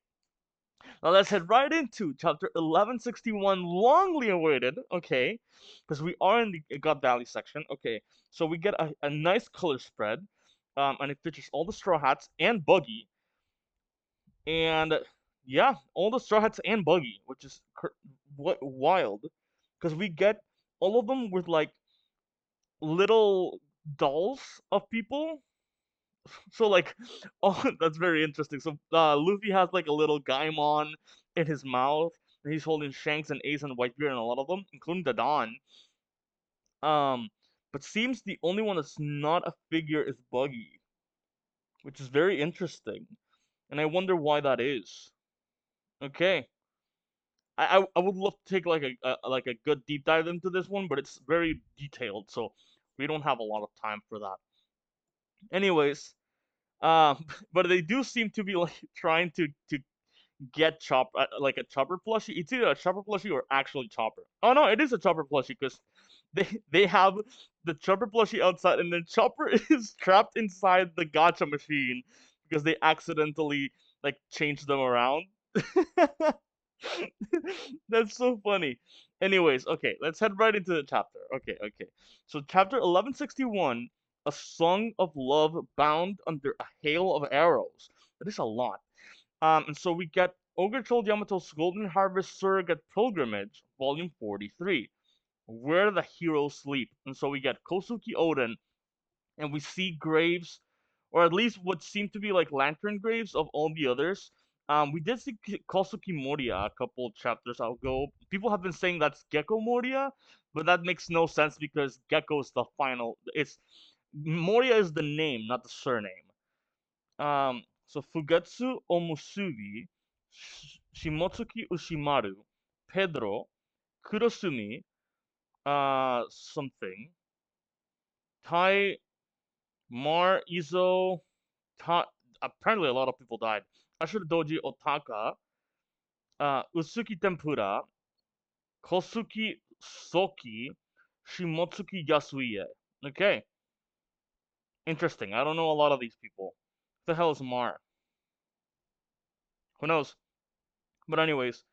Now let's head right into chapter 1161, longly awaited. Okay, because we are in the God Valley section. Okay, so we get a nice color spread, and it features all the Straw Hats and Buggy, and yeah, all the Straw Hats and Buggy, which is what wild, because we get all of them with like little dolls of people. So like, oh, that's very interesting. So Luffy has like a little Gaimon in his mouth, and he's holding Shanks and Ace and Whitebeard and a lot of them, including the Dawn. Um, but seems the only one that's not a figure is Buggy, which is very interesting, and I wonder why that is. Okay, I would love to take like a good deep dive into this one, but it's very detailed, so we don't have a lot of time for that. Anyways, but they do seem to be like trying to get like a Chopper plushie. It's either a Chopper plushie or actually Chopper. Oh no, it is a Chopper plushie because they have the Chopper plushie outside, and then Chopper is trapped inside the gacha machine because they accidentally like changed them around. That's so funny. Anyways, okay, let's head right into the chapter. Okay, okay. So chapter 1161, a song of love bound under a hail of arrows. That is a lot. And so we get Ogre Troll Yamato's Golden Harvest Surrogate Pilgrimage, Volume 43, Where the Heroes Sleep. And so we get Kosuke Oden, and we see graves, or at least what seem to be like lantern graves of all the others. We did see Kosuke Moria a couple chapters ago. People have been saying that's Gecko Moria, but that makes no sense because Gecko is the final. It's Moria is the name, not the surname. So Fugetsu Omusugi, Shimotsuki Ushimaru, Pedro, Kurosumi, something, Tai, Mar, Izo, apparently a lot of people died. Ashura Doji Otaka, Usuki Tempura, Kosuki Soki, Shimotsuki Yasuie. Okay, interesting. I don't know a lot of these people. What the hell is Mar? Who knows? But anyways,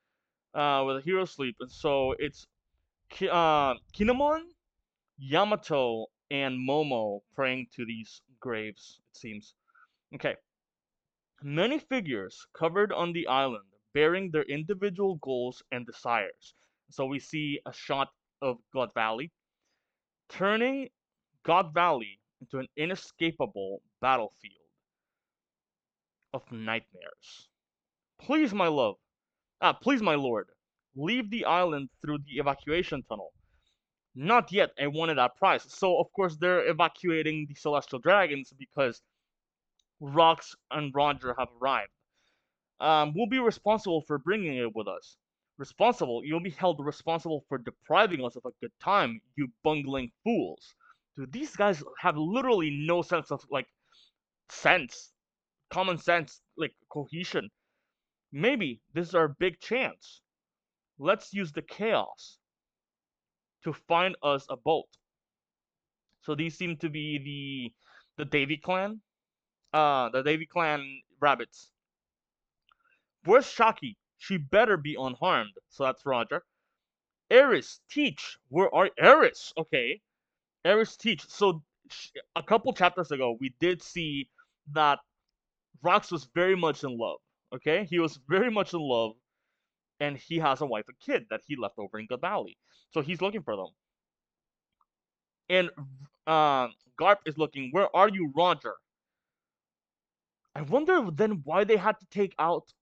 with a hero sleep, and so it's Kinemon, Yamato, and Momo praying to these graves, it seems. Okay. Many figures covered on the island, bearing their individual goals and desires. So we see a shot of God Valley, turning God Valley into an inescapable battlefield of nightmares. Please, my love, please, my lord, leave the island through the evacuation tunnel. Not yet, I wanted that prize. So, of course, they're evacuating the Celestial Dragons because Rox and Roger have arrived. We'll be responsible for bringing it with us. Responsible? You'll be held responsible for depriving us of a good time, you bungling fools. Dude, these guys have literally no sense of, like, sense. Common sense, like, cohesion. Maybe this is our big chance. Let's use the chaos to find us a boat. So these seem to be the Davy clan. The Davy clan rabbits. Where's Shaki? She better be unharmed. So that's Roger. Eris, teach. Where are Eris? Okay, Eris, teach. So a couple chapters ago, we did see that Rox was very much in love. Okay, he was very much in love, and he has a wife and kid that he left over in Good Valley. So he's looking for them. And Garp is looking. Where are you, Roger? I wonder then why they had to take out.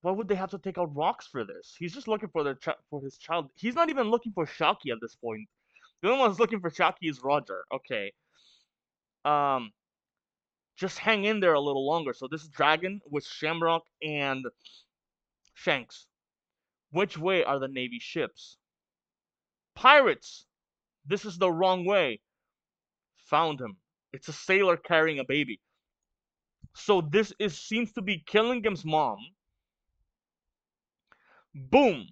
Why would they have to take out Rox for this? He's just looking for for his child. He's not even looking for Shaki at this point. The only one who's looking for Shaki is Roger. Okay. Um, just hang in there a little longer. So this is Dragon with Shamrock and Shanks. Which way are the Navy ships? Pirates! This is the wrong way. Found him. It's a sailor carrying a baby. So this is seems to be Killingham's mom. Boom!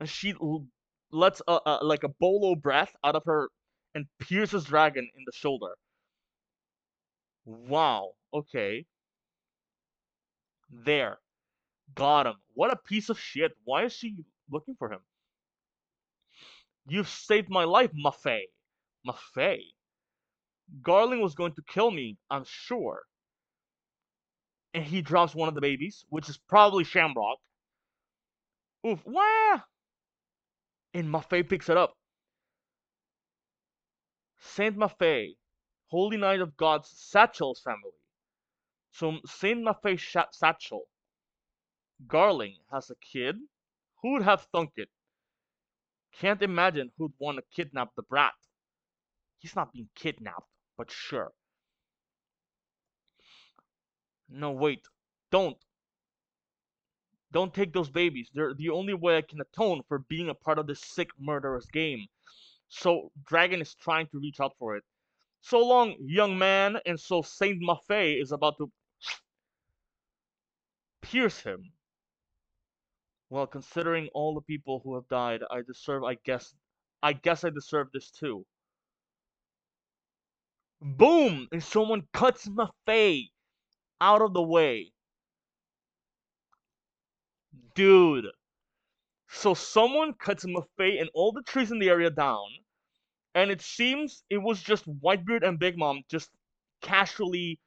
And she lets like a bolo breath out of her and pierces Dragon in the shoulder. Wow. Okay. There. Got him. What a piece of shit. Why is she looking for him? You've saved my life, Maffei. Maffei? Garling was going to kill me, I'm sure. And he drops one of the babies, which is probably Shamrock. Oof. Wah! And Maffei picks it up. Saint Maffei, Holy Knight of God's Satchel's family. So Saint Maffei Satchel. Garling has a kid? Who'd have thunk it? Can't imagine who'd want to kidnap the brat. He's not being kidnapped, but sure. No, wait. Don't. Don't take those babies. They're the only way I can atone for being a part of this sick, murderous game. So, Dragon is trying to reach out for it. So long, young man, and so Saint Maffei is about to pierce him. Well, considering all the people who have died, I guess I deserve this too. Boom! And someone cuts Maffei out of the way. Dude. So someone cuts Maffei and all the trees in the area down, and it seems it was just Whitebeard and Big Mom just casually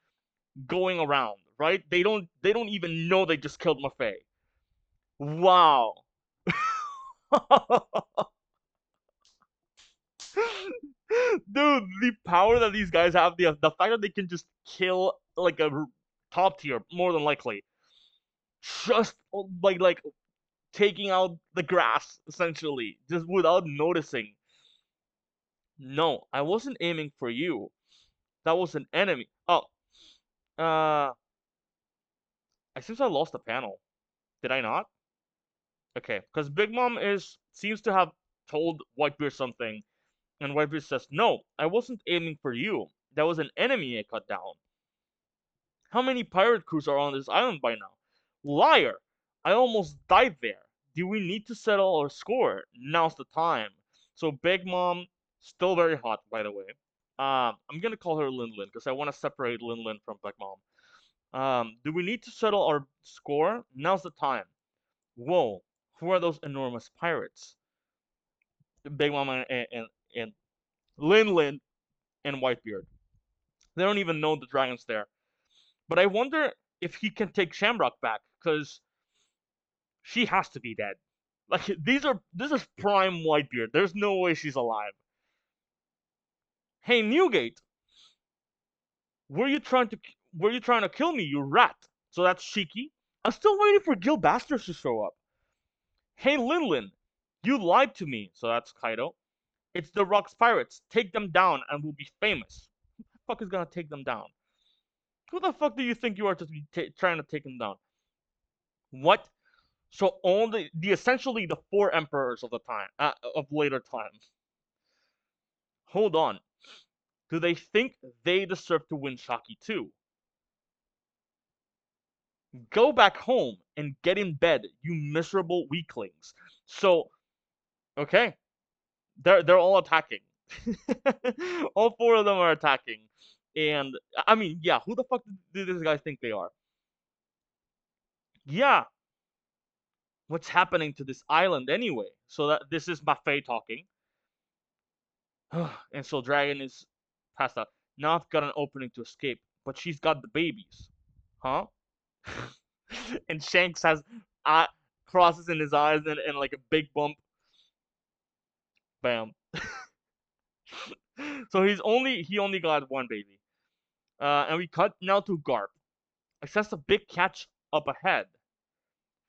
going around, right? They don't even know they just killed Maffei. Wow. Dude, the power that these guys have, the fact that they can just kill like a top tier, more than likely, just like taking out the grass essentially, just without noticing. No, I wasn't aiming for you. That was an enemy. Oh, uh, I seems I lost the panel. Did I not? Okay, because Big Mom seems to have told Whitebeard something, and Whitebeard says, "No, I wasn't aiming for you. That was an enemy I cut down. How many pirate crews are on this island by now? Liar! I almost died there. Do we need to settle our score? Now's the time." So Big Mom, still very hot, by the way. I'm gonna call her Lin Lin because I want to separate Lin Lin from Big Mom. Do we need to settle our score? Now's the time. Whoa, who are those enormous pirates? Big Mama and Lin Lin and Whitebeard. They don't even know the dragon's there. But I wonder if he can take Shamrock back, because she has to be dead. Like this is prime Whitebeard. There's no way she's alive. Hey Newgate, were you trying to kill me, you rat? So that's Shiki. I'm still waiting for Gil Bastards to show up. Hey Linlin, you lied to me. So that's Kaido. It's the Rocks Pirates. Take them down and we'll be famous. Who the fuck is gonna take them down? Who the fuck do you think you are to be trying to take them down? What? So all the essentially the four emperors of the time of later times. Hold on. Do they think they deserve to win Shaki too? Go back home and get in bed, you miserable weaklings. So, okay, they're all attacking. All four of them are attacking, and I mean, yeah, who the fuck do these guys think they are? Yeah, what's happening to this island anyway? So that this is Buffet talking, and so Dragon is passed out. Now I've got an opening to escape, but she's got the babies, huh? And Shanks has crosses in his eyes and like a big bump. Bam. So he only got one baby. And we cut now to Garp. I sense a big catch up ahead.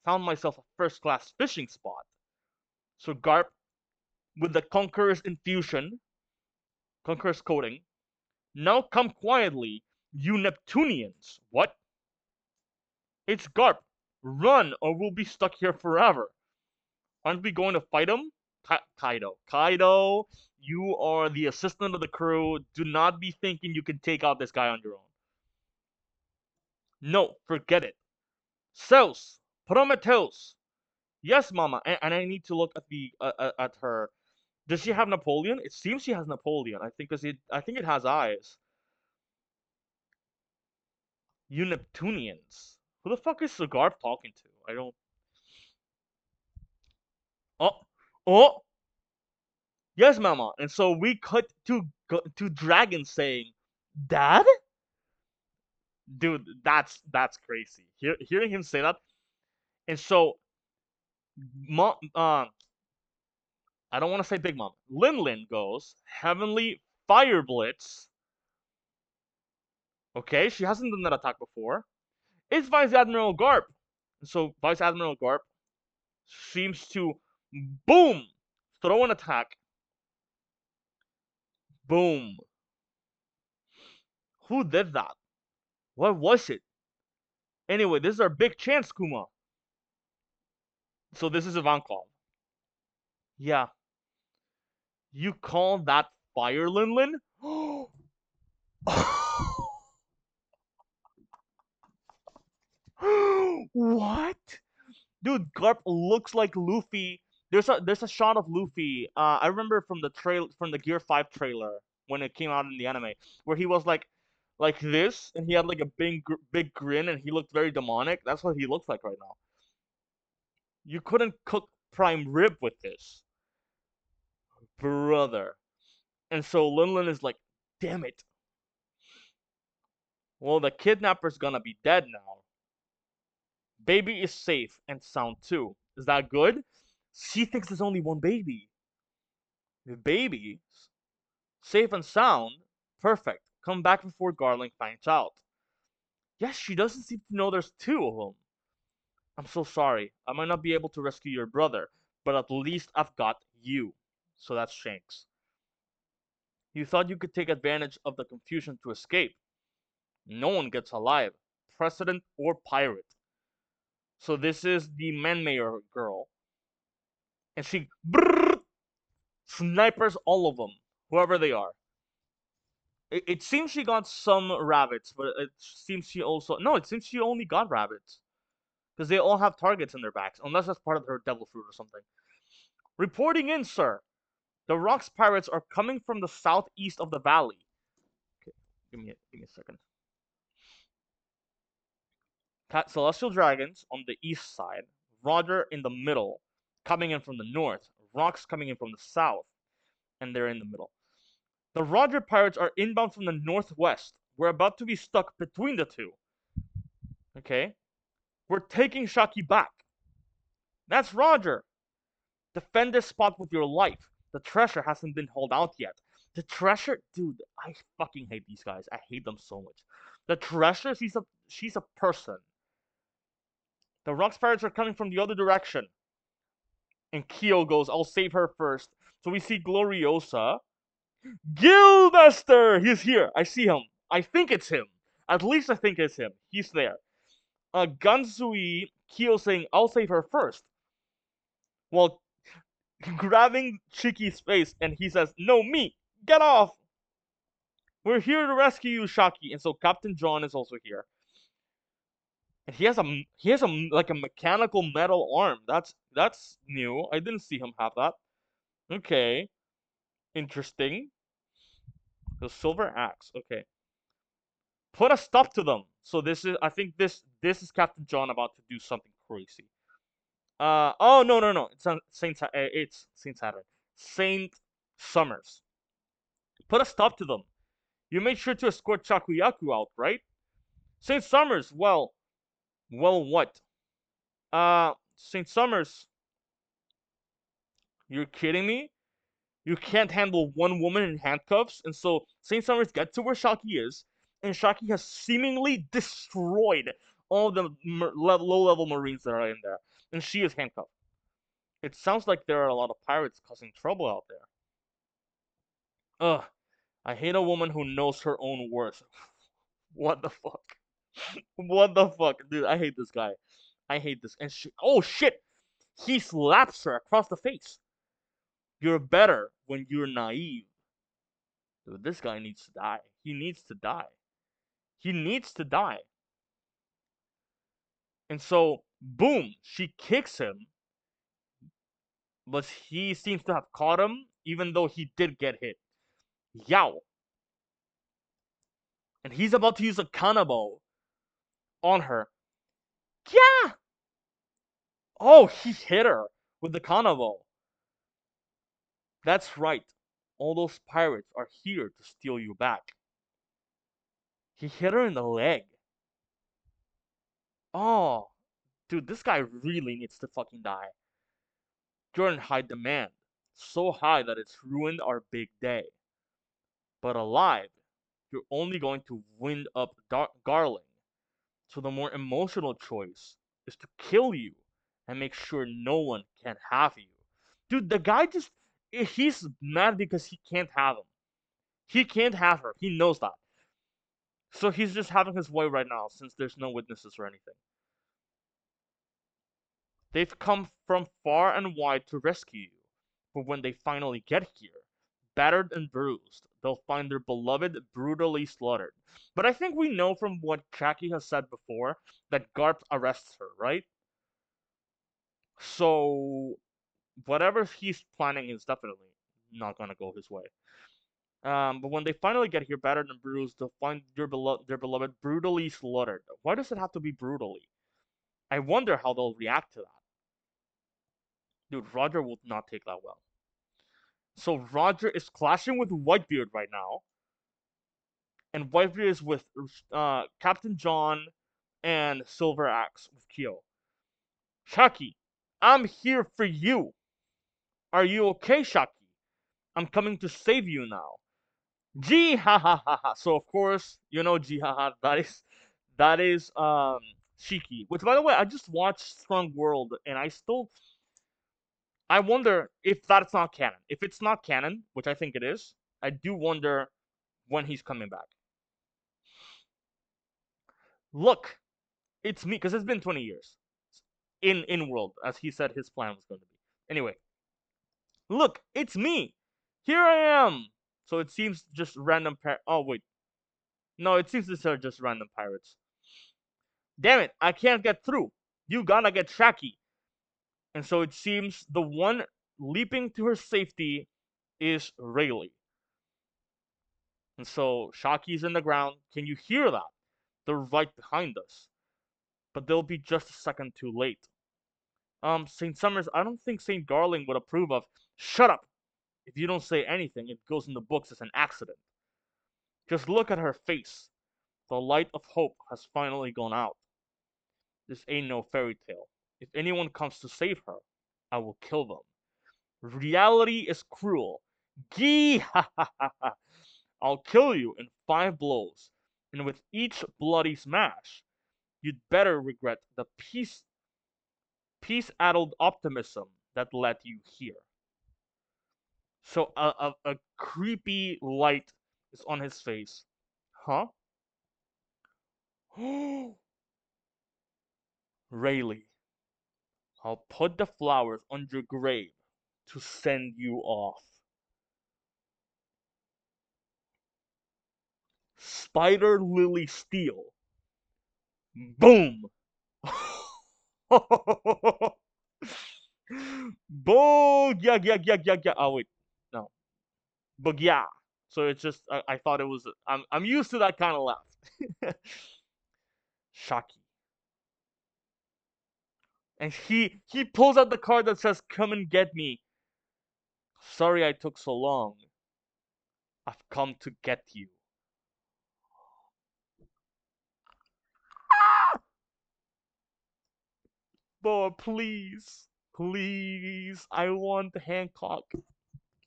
Found myself a first class fishing spot. So Garp, with the Conqueror's infusion, Conqueror's coating, now come quietly, you Neptunians. What? It's Garp. Run or we'll be stuck here forever. Aren't we going to fight him? Kaido. Kaido, you are the assistant of the crew. Do not be thinking you can take out this guy on your own. No, forget it. Zeus, Prometheus. Yes, Mama. And I need to look at the at her. Does she have Napoleon? It seems she has Napoleon. I think it has eyes. You Neptunians. Who the fuck is Sagarp talking to? I don't. Oh, oh. Yes, Mama. And so we cut to Dragon saying, "Dad." Dude, that's crazy. Hearing him say that, and so, mom, I don't want to say Big Mom. Lin Lin goes Heavenly Fire Blitz. Okay, she hasn't done that attack before. It's Vice Admiral Garp. So Vice Admiral Garp seems to boom throw an attack. Boom. Who did that? What was it? Anyway, this is our big chance, Kuma. So this is Ivankov. Yeah. You call that fire, Lin Lin? What? Dude, Garp looks like Luffy. There's a shot of Luffy. I remember from the Gear 5 trailer when it came out in the anime, where he was like this, and he had like a big grin, and he looked very demonic. That's what he looks like right now. You couldn't cook prime rib with this, brother. And so Linlin is like, damn it. Well, the kidnapper's gonna be dead now. Baby is safe and sound too. Is that good? She thinks there's only one baby. The baby, safe and sound, perfect. Come back before Garling finds out. Yes, she doesn't seem to know there's two of them. I'm so sorry. I might not be able to rescue your brother, but at least I've got you. So that's Shanks. You thought you could take advantage of the confusion to escape. No one gets alive, president or pirate. So this is the Manmayer girl. And she snipers all of them, whoever they are. It seems she got some rabbits, but it seems she also no. It seems she only got rabbits because they all have targets in their backs, unless that's part of her devil fruit or something. Reporting in, sir. The Rocks pirates are coming from the southeast of the valley. Okay, give me a second. Celestial dragons on the east side, Roger in the middle, coming in from the north, Rocks coming in from the south. and they're in the middle. The Roger pirates are inbound from the northwest. We're about to be stuck between the two. Okay? We're taking Shaki back. That's Roger. Defend this spot with your life. The treasure hasn't been hauled out yet. The treasure, dude, I fucking hate these guys. I hate them so much. The treasure, she's a person. The Rocks pirates are coming from the other direction. And Kyo goes, I'll save her first. So we see Gloriosa. Guildmaster! He's here. I see him. I think it's him. At least I think it's him. He's there. Gansui, Kyo saying, I'll save her first. Well, grabbing Shiki's face, and he says, no, me! Get off! We're here to rescue you, Shaki. And so Captain John is also here. And he has a like a mechanical metal arm. That's new. I didn't see him have that. Okay. Interesting. The silver axe. Okay. Put a stop to them. So I think this is Captain John about to do something crazy. Oh no. It's Saint Saturn. Saint Summers. Put a stop to them. You made sure to escort Chakuyaku out, right? Saint Summers, well what? Saint Summers, you're kidding me? You can't handle one woman in handcuffs, and so Saint Summers gets to where Shaki is, and Shaki has seemingly destroyed all the low-level Marines that are in there, and she is handcuffed. It sounds like there are a lot of pirates causing trouble out there. Ugh, I hate a woman who knows her own worth. What the fuck? What the fuck? Dude, I hate this guy. I hate this. And oh shit! He slaps her across the face. You're better when you're naive. Dude, this guy needs to die. He needs to die. He needs to die. And so, boom, she kicks him. But he seems to have caught him, even though he did get hit. Yow. And he's about to use a kanabo on her. Yeah! Oh, he hit her with the kanabo. That's right. All those pirates are here to steal you back. He hit her in the leg. Oh, dude, this guy really needs to fucking die. You're in high demand. So high that it's ruined our big day. But alive, you're only going to wind up Garling. So the more emotional choice is to kill you and make sure no one can have you. Dude, the guy he's mad because he can't have him. He can't have her. He knows that. So he's just having his way right now since there's no witnesses or anything. They've come from far and wide to rescue you. But when they finally get here, battered and bruised, they'll find their beloved brutally slaughtered. But I think we know from what Jackie has said before that Garp arrests her, right? So whatever he's planning is definitely not gonna go his way. But when they finally get here, battered and bruised, they'll find their beloved brutally slaughtered. Why does it have to be brutally? I wonder how they'll react to that. Dude, Roger will not take that well. So Roger is clashing with Whitebeard right now. And Whitebeard is with Captain John and Silver Axe with Kyo. Shaki, I'm here for you. Are you okay, Shaki? I'm coming to save you now. Gee ha ha ha ha. So of course, you know gee ha ha. That is Shiki. Which by the way, I just watched Strong World and I wonder if that's not canon. If it's not canon, which I think it is, I do wonder when he's coming back. Look, it's me, because it's been 20 years in world, as he said his plan was going to be. Anyway, look, it's me. Here I am. So it seems just random oh wait, no, it seems these are just random pirates. Damn it, I can't get through. You gotta get Shaki. And so it seems the one leaping to her safety is Rayleigh. And so Shaki's in the ground. Can you hear that? They're right behind us. But they'll be just a second too late. St. Summers, I don't think St. Garling would approve of. Shut up! If you don't say anything, it goes in the books as an accident. Just look at her face. The light of hope has finally gone out. This ain't no fairy tale. If anyone comes to save her, I will kill them. Reality is cruel. Gee ha ha ha ha. I'll kill you in 5 blows, and with each bloody smash, you'd better regret the peace-addled optimism that led you here. So a creepy light is on his face. Huh? Rayleigh, I'll put the flowers on your grave to send you off. Spider Lily Steel. Boom! Boom! Yeah, yeah, yeah, yeah, yeah. Oh wait, no. But yeah. So it's just I thought it was I'm used to that kind of laugh. Shaki. And he pulls out the card that says come and get me. Sorry I took so long. I've come to get you. Boy, please. Please. I want Hancock.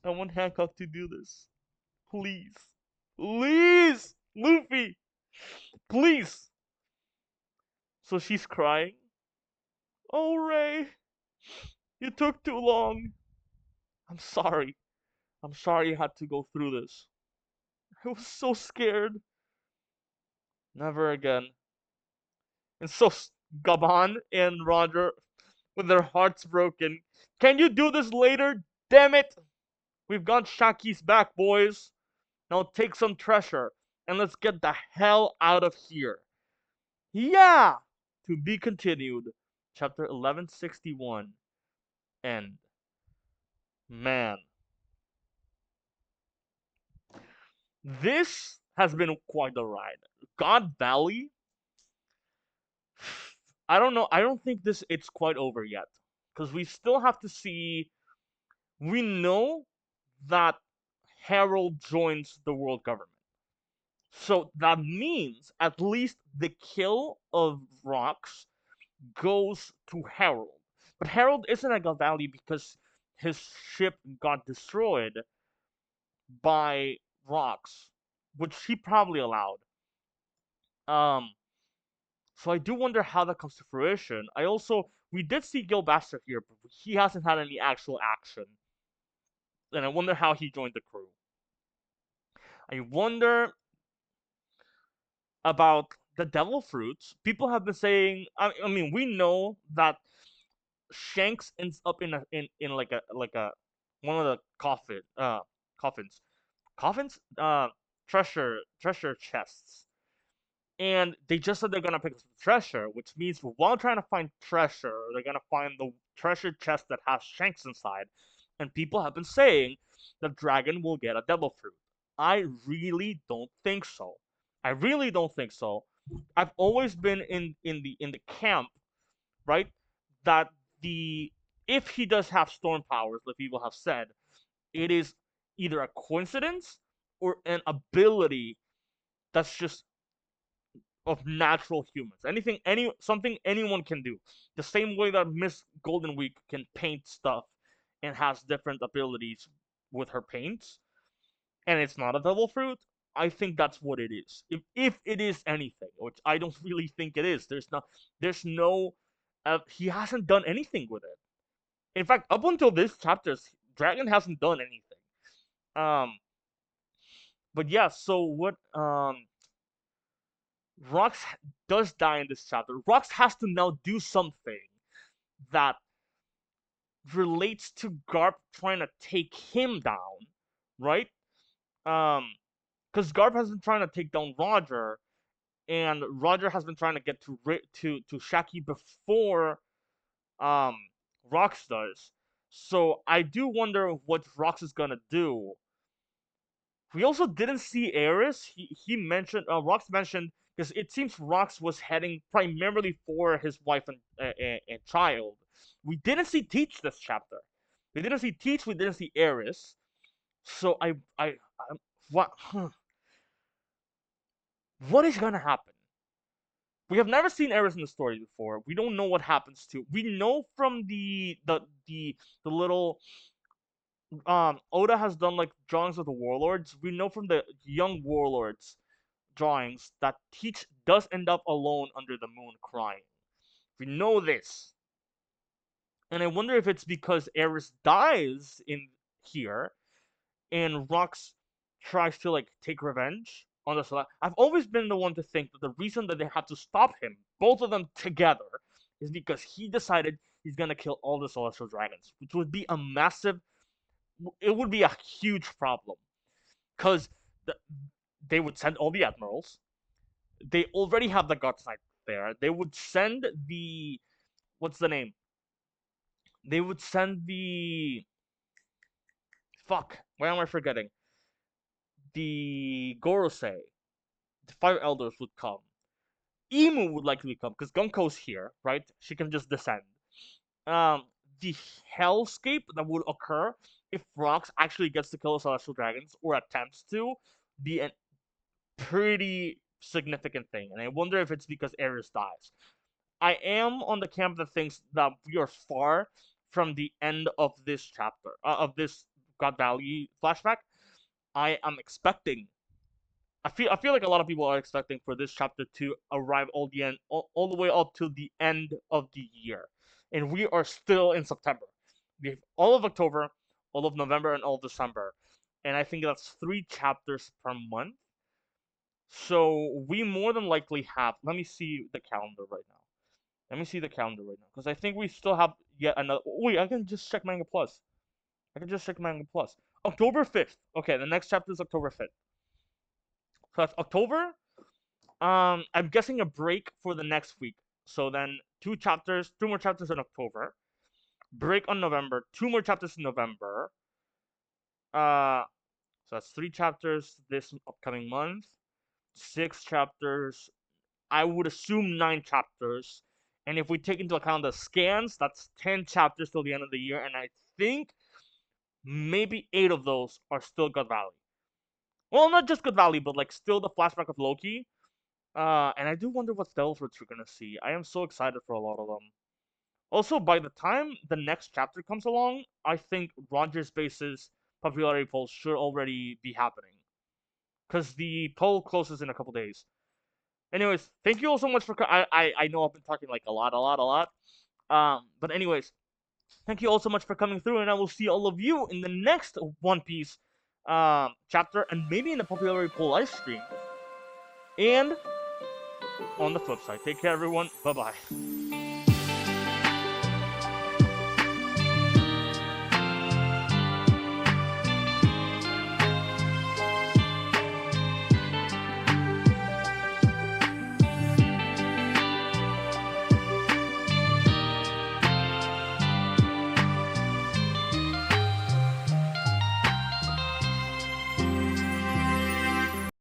I want Hancock to do this. Please. Please! Luffy! Please! So she's crying. Oh, Ray. You took too long. I'm sorry. I'm sorry you had to go through this. I was so scared. Never again. And so Gaban and Roger, with their hearts broken. Can you do this later? Damn it! We've got Shaki's back, boys. Now take some treasure and let's get the hell out of here. Yeah! To be continued. Chapter 1161. End. Man. This has been quite a ride. God Valley. I don't know. I don't think it's quite over yet. Because we still have to see. We know that Harald joins the world government. So that means at least the kill of Rocks goes to Harald. But Harald isn't at Galvali because his ship got destroyed by Rocks, which he probably allowed. Um, so I do wonder how that comes to fruition. We did see Gilbaster here, but he hasn't had any actual action. And I wonder how he joined the crew. I wonder about the devil fruits. People have been saying. I mean, we know that Shanks ends up in like a one of the coffins treasure chests, and they just said they're gonna pick up some treasure, which means while trying to find treasure, they're gonna find the treasure chest that has Shanks inside, and people have been saying the dragon will get a devil fruit. I really don't think so. I really don't think so. I've always been in the camp, right? That the if he does have storm powers, like people have said, it is either a coincidence or an ability that's just of natural humans. Something anyone can do. The same way that Miss Golden Week can paint stuff and has different abilities with her paints, and it's not a devil fruit. I think that's what it is. If it is anything, which I don't really think it is. There's no he hasn't done anything with it. In fact, up until this chapter, Dragon hasn't done anything. Um, but yeah. So what? Rox does die in this chapter. Rox has to now do something that relates to Garp trying to take him down, right? Because Garp has been trying to take down Roger, and Roger has been trying to get to Shaki before Rox does. So I do wonder what Rox is gonna do. We also didn't see Eris. He mentioned Rox mentioned because it seems Rox was heading primarily for his wife and child. We didn't see Teach this chapter. We didn't see Teach. We didn't see Eris. So what what is gonna happen? We have never seen Eris in the story before. We don't know what happens to. We know from the little Oda has done like drawings of the warlords. We know from the young warlords drawings that Teach does end up alone under the moon crying. We know this. And I wonder if it's because Eris dies in here and Rox tries to like take revenge on the Celestial. I've always been the one to think that the reason that they had to stop him, both of them together, is because he decided he's gonna kill all the Celestial Dragons, which would be a massive. It would be a huge problem because the, they would send all the admirals. They already have the Guts Knight there. They would send the what's the name? They would send the fuck. Why am I forgetting? The Gorosei. The Fire Elders would come. Emu would likely come because Gunko's here, right? She can just descend. Um, the hellscape that would occur if Rox actually gets to kill the Celestial Dragons or attempts to be a pretty significant thing, and I wonder if it's because Ares dies. I am on the camp that thinks that we are far from the end of this chapter, of this God Valley flashback. I am expecting. I feel like a lot of people are expecting for this chapter to arrive all the way up to the end of the year, and we are still in September. We have all of October, all of November, and all of December, and I think that's 3 chapters per month. So we more than likely have. Let me see the calendar right now. Let me see the calendar right now, because I think we still have yet another. Wait, I can just check Manga Plus. I can just check Manga Plus. October 5th. Okay, the next chapter is October 5th. So that's October. I'm guessing a break for the next week. So then 2 more chapters in October. Break on November. 2 more chapters in November. Uh, so that's 3 chapters this upcoming month. 6 chapters. I would assume 9 chapters. And if we take into account the scans, that's 10 chapters till the end of the year. And I think maybe 8 of those are still God Valley. Well, not just Good Valley, but like still the flashback of Loki. And I do wonder what Stelfords we're gonna see. I am so excited for a lot of them. Also, by the time the next chapter comes along, I think Roger's base's popularity poll should already be happening. Because the poll closes in a couple days. Anyways, thank you all so much for. I know I've been talking like a lot. But anyways, thank you all so much for coming through, and I will see all of you in the next One Piece chapter, and maybe in the popularity poll live stream. And on the flip side, take care, everyone. Bye bye.